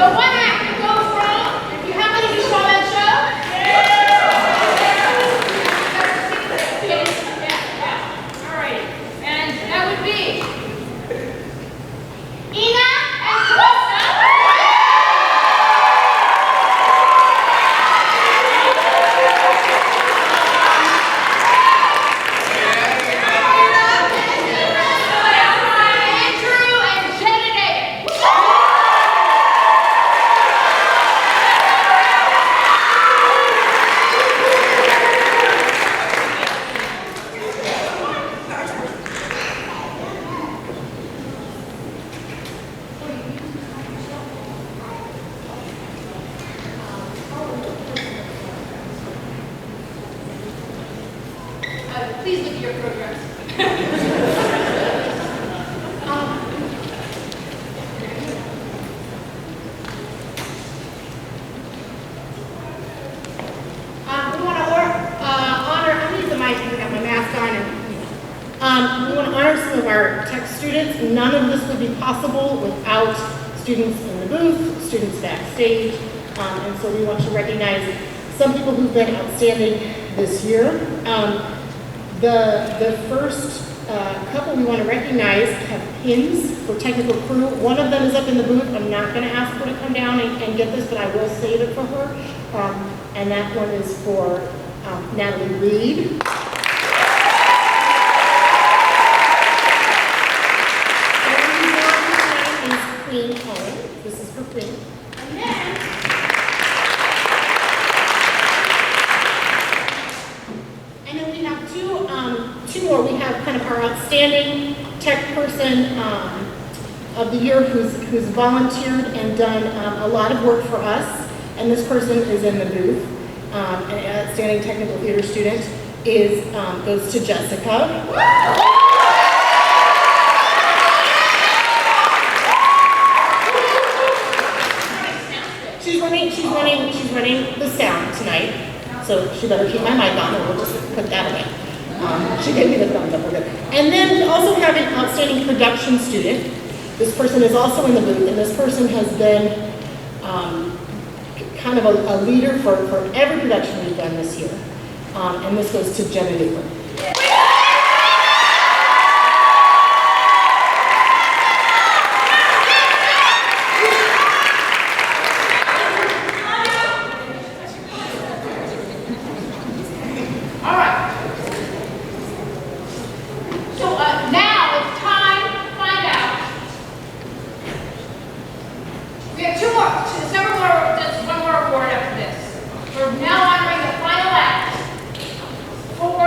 The one act that goes wrong, if you how many of you saw that show? Yeah. All right. And that would be Ina and Krista. Andrew and Jenna David. Please look at your programs. We want to honor, I'm using the mic because I got my mask on, and we want to honor some of our tech students. None of this would be possible without students in the booth, students backstage, and so we want to recognize some people who've been outstanding this year. The first couple we want to recognize have pins for technical crew. One of them is up in the booth. I'm not going to ask her to come down and get this, but I will save it for her. And that one is for Natalie Reed. And is Queen Owen. This is for Queen. And then we have two more. We have kind of our outstanding tech person of the year who's volunteered and done a lot of work for us. And this person is in the booth. An outstanding technical theater student goes to Jessica. She's running the sound tonight. So she better keep my mic on, and we'll just put that away. She gave me the thumbs up. We're good. And then we also have an outstanding production student. This person is also in the booth, and this person has been kind of a leader for every production we've done this year. And this goes to Jenna David. All right. So now it's time to find out. We have just one more award after this. We're now honoring the final act for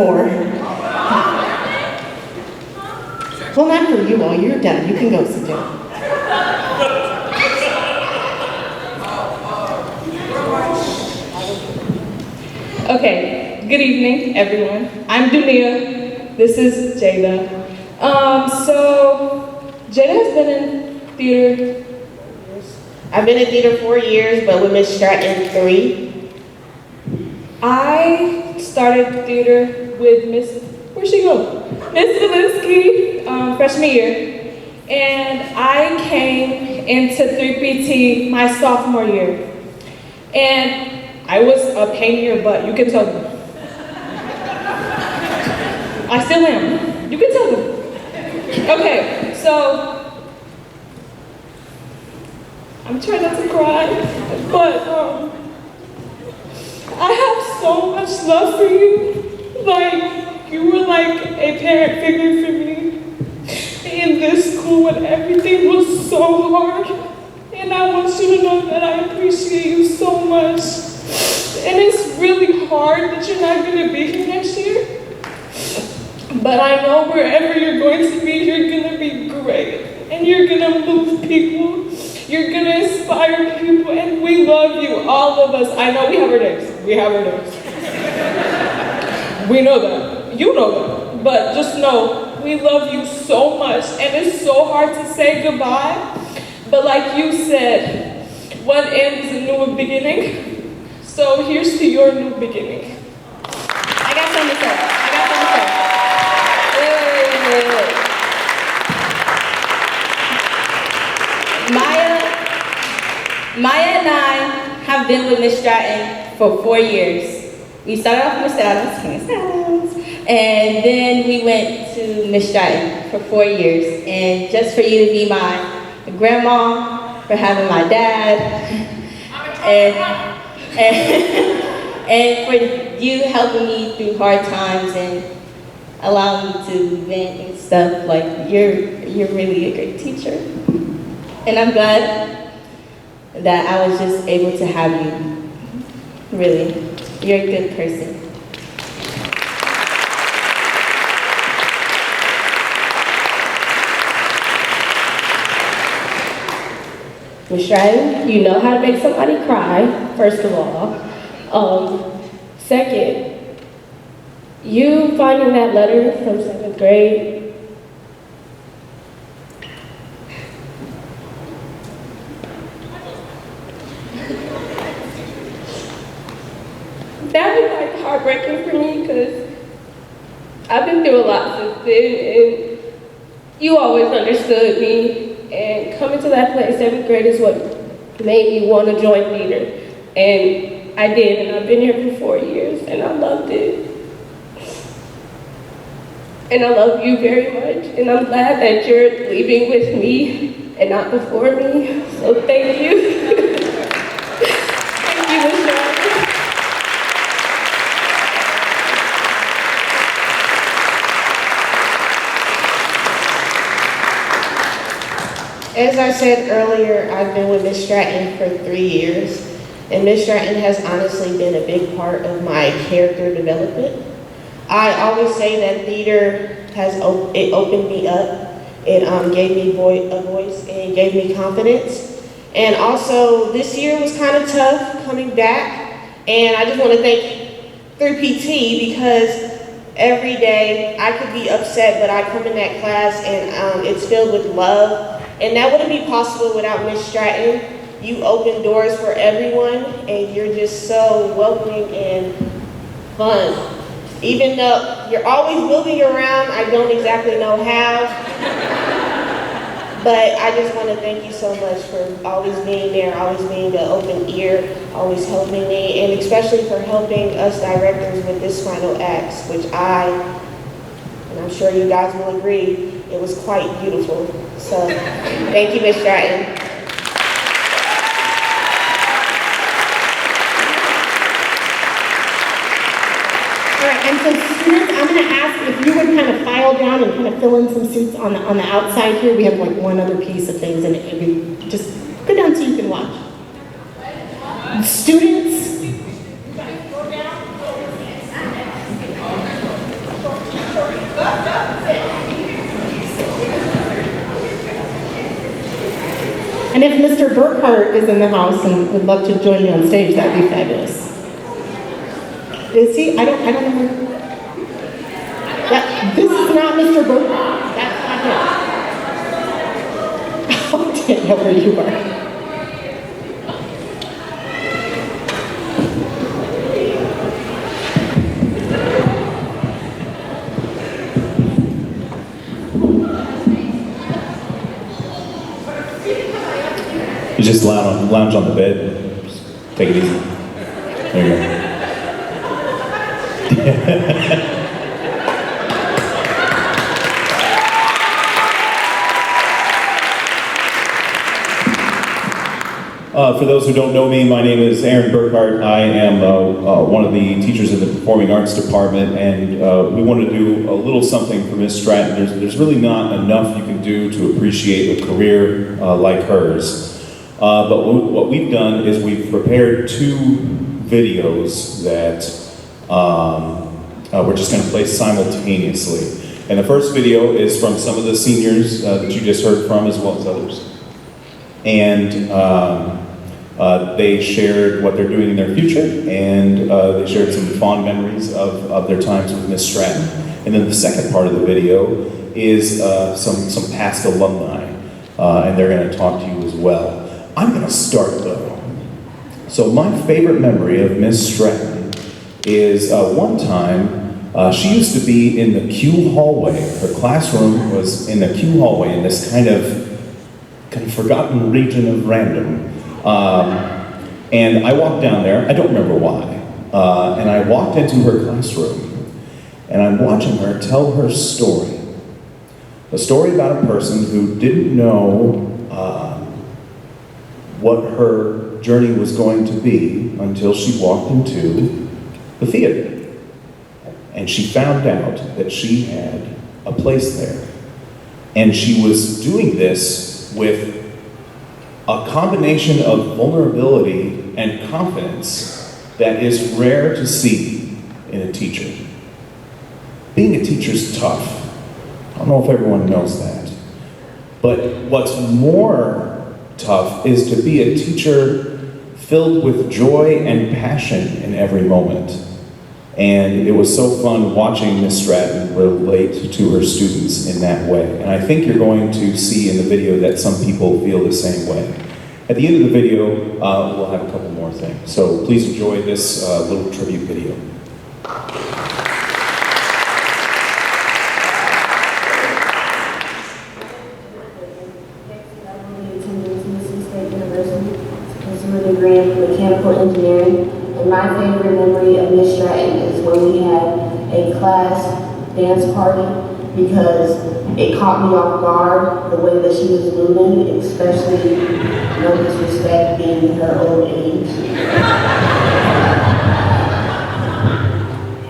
more. Well, not for you all. You're done. You can go sit down. Okay, good evening, everyone. I'm Dunia. This is Jada. So Jada has been in theater. I've been in theater 4 years, but with Miss Stratton 3. I started theater with Miss, where'd she go? Miss Valinsky, freshman year. And I came into 3PT my sophomore year. And I was a pain in your butt, you can tell them. I still am, you can tell them. Okay, so, I'm trying not to cry, but I have so much love for you. Like, you were like a parent figure for me in this school when everything was so hard. And I want you to know that I appreciate you so much. And it's really hard that you're not going to be here next year. But I know wherever you're going to be, you're going to be great. And you're going to move people. You're going to inspire people. And we love you, all of us. I know we have our days. We have our days. We know that. You know that. But just know, we love you so much. And it's so hard to say goodbye. But like you said, one end is a new beginning. So here's to your new beginning. I got something to say. Wait. Maya and I have been with Miss Stratton for 4 years. We started off with Miss Adams, and then we went to Miss Stratton for 4 years. And just for you to be my grandma, for having my dad, and for you helping me through hard times and allowing me to vent and stuff, like you're really a great teacher. And I'm glad that I was just able to have you. Really, you're a good person. Miss Stratton, you know how to make somebody cry, first of all. Second, you finding that letter from 7th grade, that was like heartbreaking for me because I've been through a lot since then, and you always understood me. And coming to that place, 7th grade is what made me want to join theater. And I did, and I've been here for 4 years, and I loved it. And I love you very much, and I'm glad that you're leaving with me and not before me. So thank you. Thank you, Miss Stratton. As I said earlier, I've been with Miss Stratton for 3 years, and Miss Stratton has honestly been a big part of my character development. I always say that theater it opened me up. It gave me a voice, and it gave me confidence. And also, this year was kind of tough coming back, and I just want to thank 3PT because every day I could be upset, but I come in that class and it's filled with love. And that wouldn't be possible without Miss Stratton. You open doors for everyone, and you're just so welcoming and fun. Even though you're always moving around, I don't exactly know how. But I just want to thank you so much for always being there, always being the open ear, always helping me, and especially for helping us directors with this final acts, which and I'm sure you guys will agree, it was quite beautiful. So, thank you, Miss Stratton. All right, and so students, I'm going to ask if you would kind of file down and kind of fill in some seats on the outside here. We have like one other piece of things, and maybe just go down so you can watch. Students. And if Mr. Burkhart is in the house and would love to join me on stage, that'd be fabulous. Is he? I don't know. This is not Mr. Burkhart. That's not him. Oh, Daniel, where you are. You just lounge on the bed. Just take it easy. There you go. For those who don't know me, my name is Aaron Burkhart. I am one of the teachers in the Performing Arts Department, and we want to do a little something for Miss Stratton. There's really not enough you can do to appreciate a career like hers. But what we've done is we've prepared 2 videos that we're just going to play simultaneously. And the first video is from some of the seniors that you just heard from, as well as others. And they shared what they're doing in their future, and they shared some fond memories of their times with Miss Stratton. And then the second part of the video is some past alumni, and they're going to talk to you as well. I'm going to start though. So my favorite memory of Miss Stratton is one time she used to be in the Q hallway. Her classroom was in the Q hallway in this kind of forgotten region of random. And I walked down there, I don't remember why, and I walked into her classroom and I'm watching her tell her story. A story about a person who didn't know what her journey was going to be until she walked into the theater. And she found out that she had a place there. And she was doing this with a combination of vulnerability and confidence that is rare to see in a teacher. Being a teacher's tough. I don't know if everyone knows that. But what's more tough is to be a teacher filled with joy and passion in every moment. And it was so fun watching Miss Stratton relate to her students in that way. And I think you're going to see in the video that some people feel the same way. At the end of the video, we'll have a couple more things. So please enjoy this little tribute video. Degree in mechanical engineering, and my favorite memory of Miss Stratton is when we had a class dance party, because it caught me off guard the way that she was moving, especially no disrespect being her old age.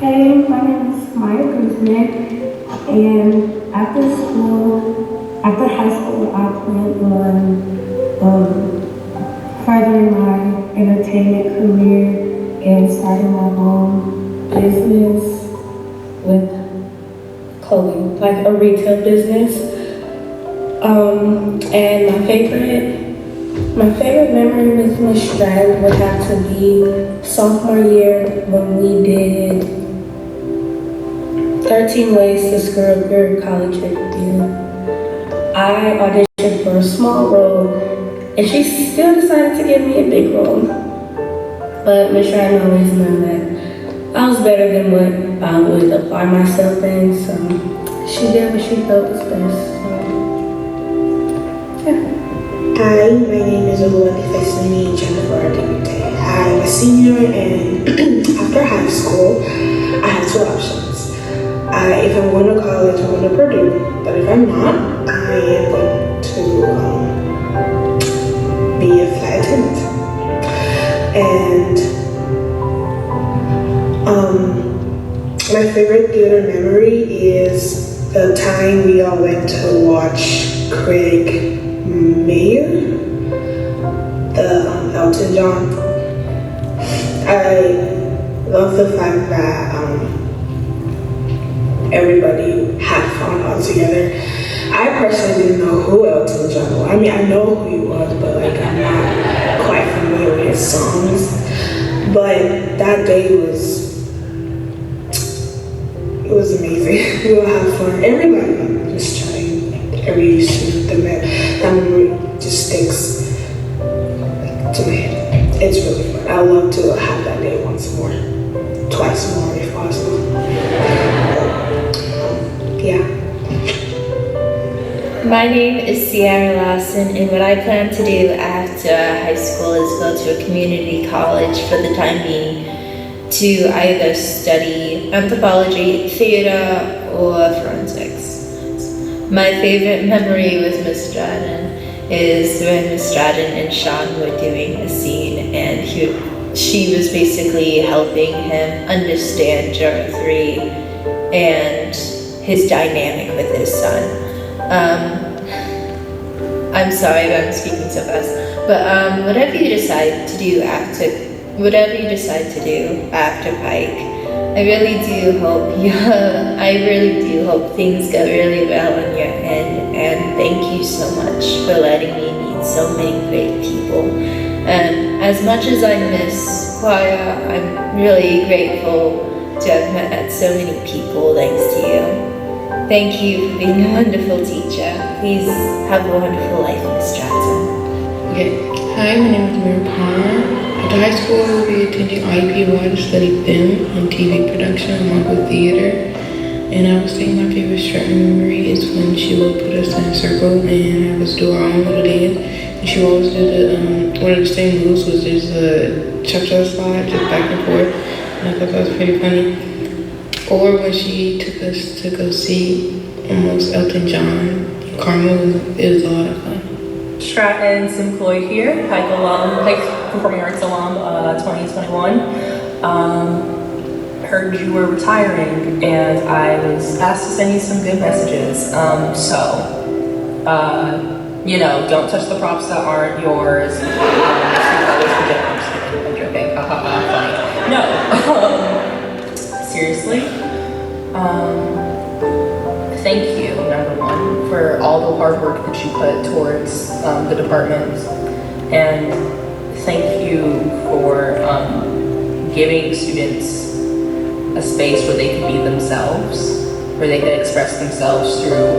Hey, my name is Maya Guzman, and after high school, I planned on furthering my entertainment career and starting my own business with clothing, like a retail business. And my favorite memory with Miss Stratton would have to be sophomore year when we did 13 Ways to Screw Up Your College Interview. I auditioned for a small role, and she still decided to give me a big role. But Miss Stratton always knew that I was better than what I would apply myself in, so she did what she felt was best. So, yeah. Hi, my name is Oluwale Fesimi Jennifer Ademute. I'm a senior, and after high school, I have 2 options. If I'm going to college, I'm going to Purdue, but if I'm not, I am going to be a flight attendant. And my favorite theater memory is the time we all went to watch Craig Mayer, the Elton John. I love the fact that everybody had fun all together. I personally didn't know who Elton John was. I mean, I know who he was, but that day was, it was amazing. We all had fun. Everybody was trying. Every student that memory just sticks to my head. It's really fun. I would love to have that day once more, twice more if possible. Yeah. My name is Sierra Lawson, and what I plan to do after high school is go to a community college for the time being to either study anthropology, theater, or forensics. My favorite memory with Miss Stratton is when Miss Stratton and Sean were doing a scene, and she was basically helping him understand Juror 3 and his dynamic with his son. I'm sorry if I'm speaking so fast, but whatever you decide to do after Pike, I really do hope things go really well on your end, and thank you so much for letting me meet so many great people. And as much as I miss choir, I'm really grateful to have met so many people thanks to you. Thank you for being a wonderful teacher. Please have a wonderful life, Miss Stratton. Okay. Hi, my name is Mira Palmer. After high school, I will be attending IUP-Y to study film and TV production along with theater. And I would say my favorite Stratton memory is when she would put us in a circle and have us do our own little dance. And she would always do one of the same moves was just a cha-cha slide, just back and forth. And I thought that was pretty funny. Or when she took us to go see almost Elton John, Carmel, it was a lot of fun. Stratton Simploy here, Pike Performing Arts alum 2021. Heard you were retiring, and I was asked to send you some good messages. Don't touch the props that aren't yours. I'm joking. Funny. No. Seriously. Thank you, number one, for all the hard work that you put towards the department, and thank you for giving students a space where they can be themselves, where they can express themselves through,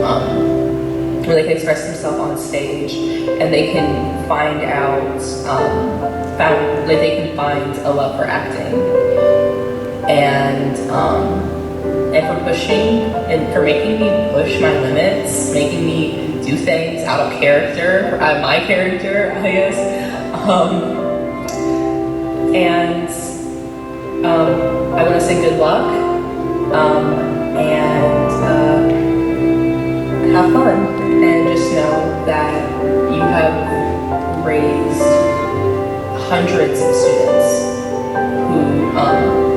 where they can express themselves on stage, and they can find they can find a love for acting, and for pushing and for making me push my limits, making me do things out of character, out of my character, I guess. I want to say good luck and have fun, and just know that you have raised hundreds of students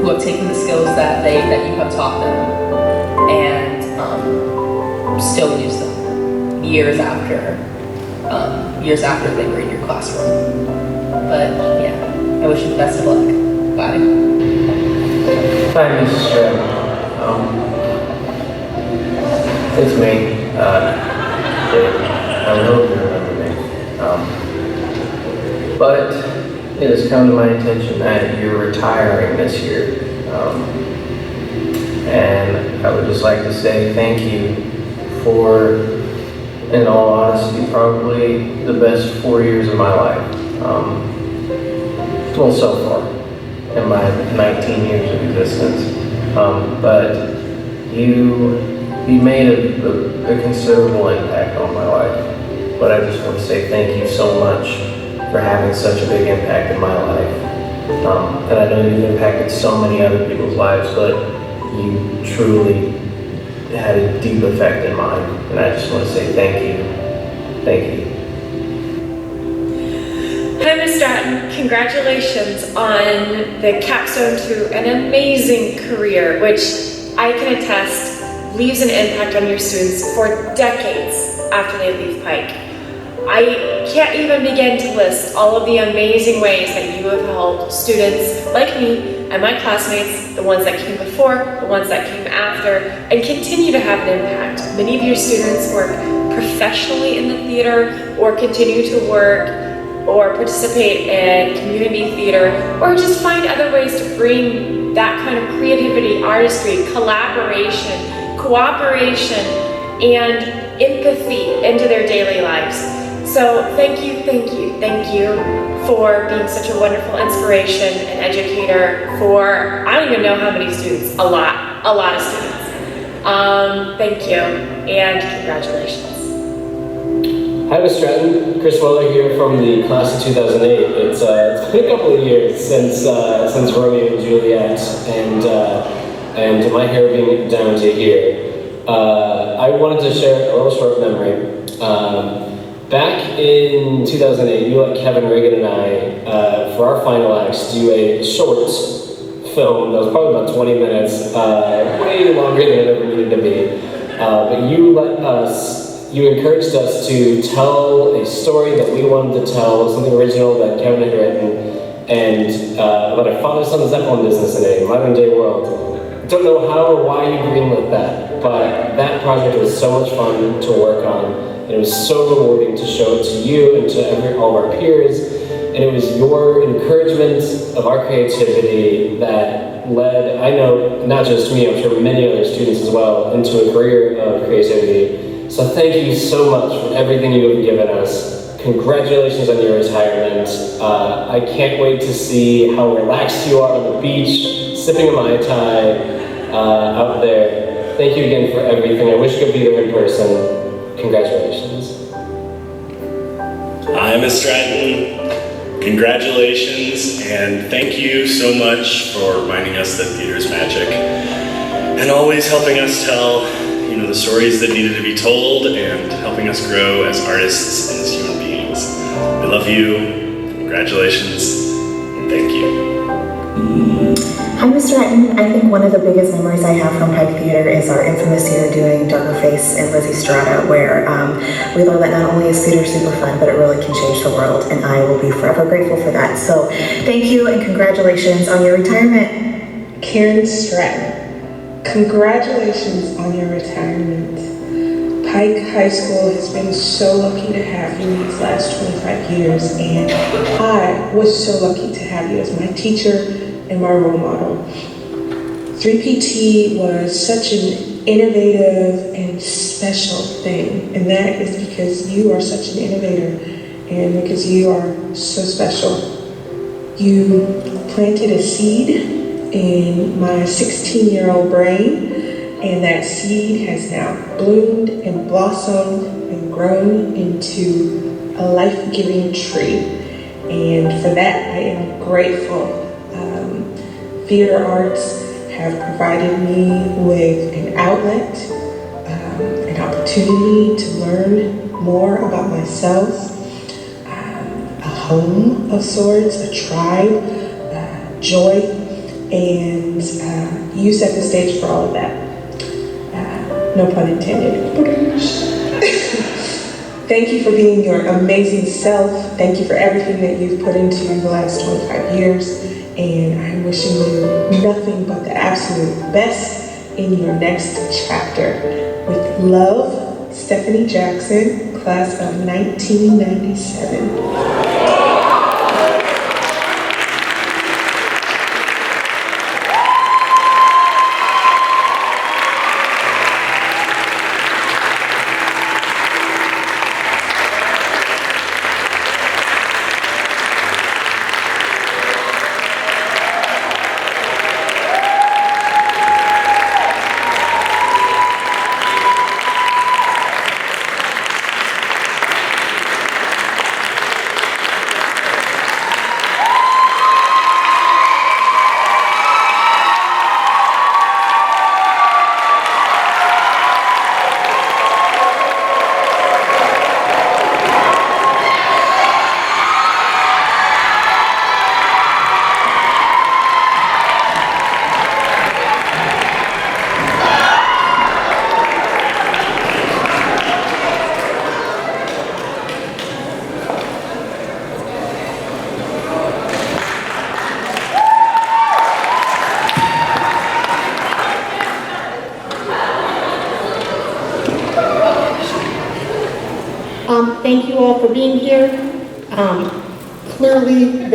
who have taken the skills that you have taught them and still use them years after they were in your classroom. But yeah, I wish you the best of luck. Bye. Hi, Mrs. Stratton. It's me. I hope you remember me. But it has come to my attention that you're retiring this year. And I would just like to say thank you for, in all honesty, probably the best 4 years of my life. Well, so far, in my 19 years of existence. But you made a considerable impact on my life. But I just want to say thank you so much for having such a big impact in my life. And I know you've impacted so many other people's lives, but you truly had a deep effect in mine. And I just want to say thank you. Thank you. Hi, Ms. Stratton. Congratulations on the capstone to an amazing career, which I can attest leaves an impact on your students for decades after they leave Pike. I can't even begin to list all of the amazing ways that you have helped students like me and my classmates, the ones that came before, the ones that came after, and continue to have an impact. Many of your students work professionally in the theater or continue to work or participate in community theater, or just find other ways to bring that kind of creativity, artistry, collaboration, cooperation, and empathy into their daily lives. So thank you for being such a wonderful inspiration and educator for, I don't even know how many students, a lot of students. Thank you, and congratulations. Hi, Ms. Stratton. Chris Weller here from the class of 2008. It's been a couple of years since Romeo and Juliet and my hair being down to here. I wanted to share a little short memory. Back in 2008, you let Kevin Reagan and I, for our final acts, do a short film that was probably about 20 minutes, way longer than it ever needed to be. But you encouraged us to tell a story that we wanted to tell, something original that Kevin had written, and about a father-son Zeppelin business in a modern-day world. I don't know how or why you greenlit that, but that project was so much fun to work on, and it was so rewarding to show it to you and to all of our peers, and it was your encouragement of our creativity that led, I know, not just me, I'm sure many other students as well, into a career of creativity. So thank you so much for everything you have given us. Congratulations on your retirement. I can't wait to see how relaxed you are on the beach, sipping a Mai Tai out there. Thank you again for everything. I wish you could be there in person. Congratulations. Hi, Ms. Stratton. Congratulations, and thank you so much for reminding us that theater is magic, and always helping us tell the stories that needed to be told, and helping us grow as artists and as human beings. I love you. Congratulations, and thank you. Hi, Ms. Stratton. I think one of the biggest memories I have from Pike Theater is our infamous year doing Darker Face and Lizzie Strata, where we learned that not only is theater super fun, but it really can change the world, and I will be forever grateful for that. So thank you and congratulations on your retirement. Karen Stratton, congratulations on your retirement. Pike High School has been so lucky to have you these last 25 years, and I was so lucky to have you as my teacher and my role model. 3PT was such an innovative and special thing, and that is because you are such an innovator and because you are so special. You planted a seed in my 16-year-old brain, and that seed has now bloomed and blossomed and grown into a life-giving tree, and for that I am grateful. Theater arts have provided me with an outlet, an opportunity to learn more about myself, a home of sorts, a tribe, joy, and you set the stage for all of that. No pun intended. Thank you for being your amazing self. Thank you for everything that you've put into the last 25 years. And I'm wishing you nothing but the absolute best in your next chapter. With love, Stephanie Jackson, class of 1997. Thank you all for being here. clearly,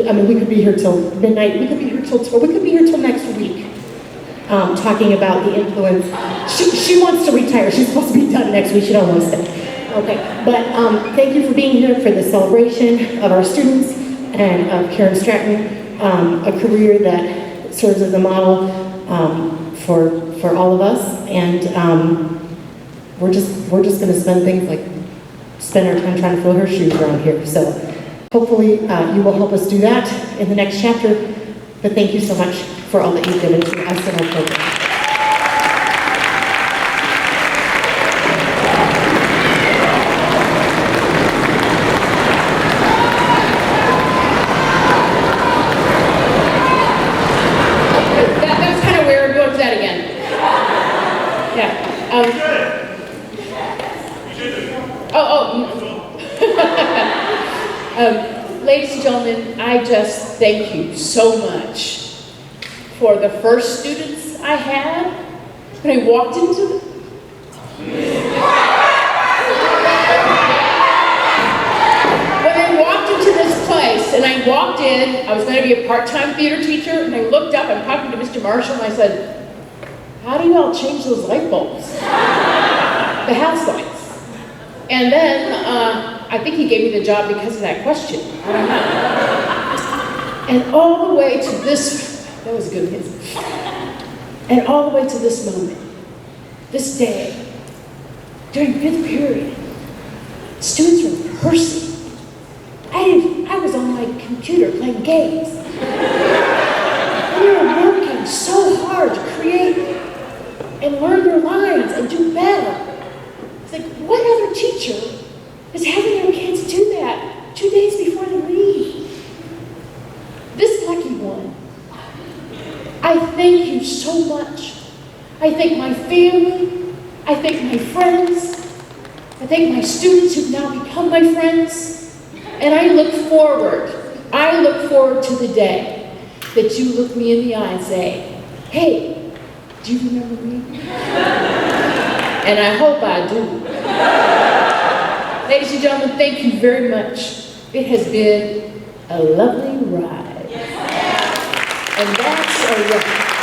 I mean, we could be here till midnight, we could be here till 12, we could be here till next week, talking about the influence. She wants to retire, she's supposed to be done next week, she don't want to stay. Okay, but thank you for being here for the celebration of our students and of Karen Stratton, a career that serves as a model for all of us, and we're just going to spend our time trying to fill her shoes around here. So hopefully you will help us do that in the next chapter. But thank you so much for all that you've given to us and our program. That was kind of weird. Go to that again. Yeah. Ladies and gentlemen, I just thank you so much for the first students I had when I walked into this place, and I walked in, I was going to be a part-time theater teacher, and I looked up, I'm talking to Mr. Marshall, and I said, how do you all change those light bulbs? The house lights. And then, I think he gave me the job because of that question. And all the way to this, that was a good hint. And all the way to this moment, this day, during 5th period, students were rehearsing. I was on my computer playing games. They were working so hard to create and learn their lines and do better. It's like, what other teacher is having their kids do that 2 days before they leave? This lucky one. I thank you so much. I thank my family. I thank my friends. I thank my students who've now become my friends. And I look forward to the day that you look me in the eye and say, hey, do you remember me? And I hope I do. Ladies and gentlemen, thank you very much. It has been a lovely ride. And that's a wrap.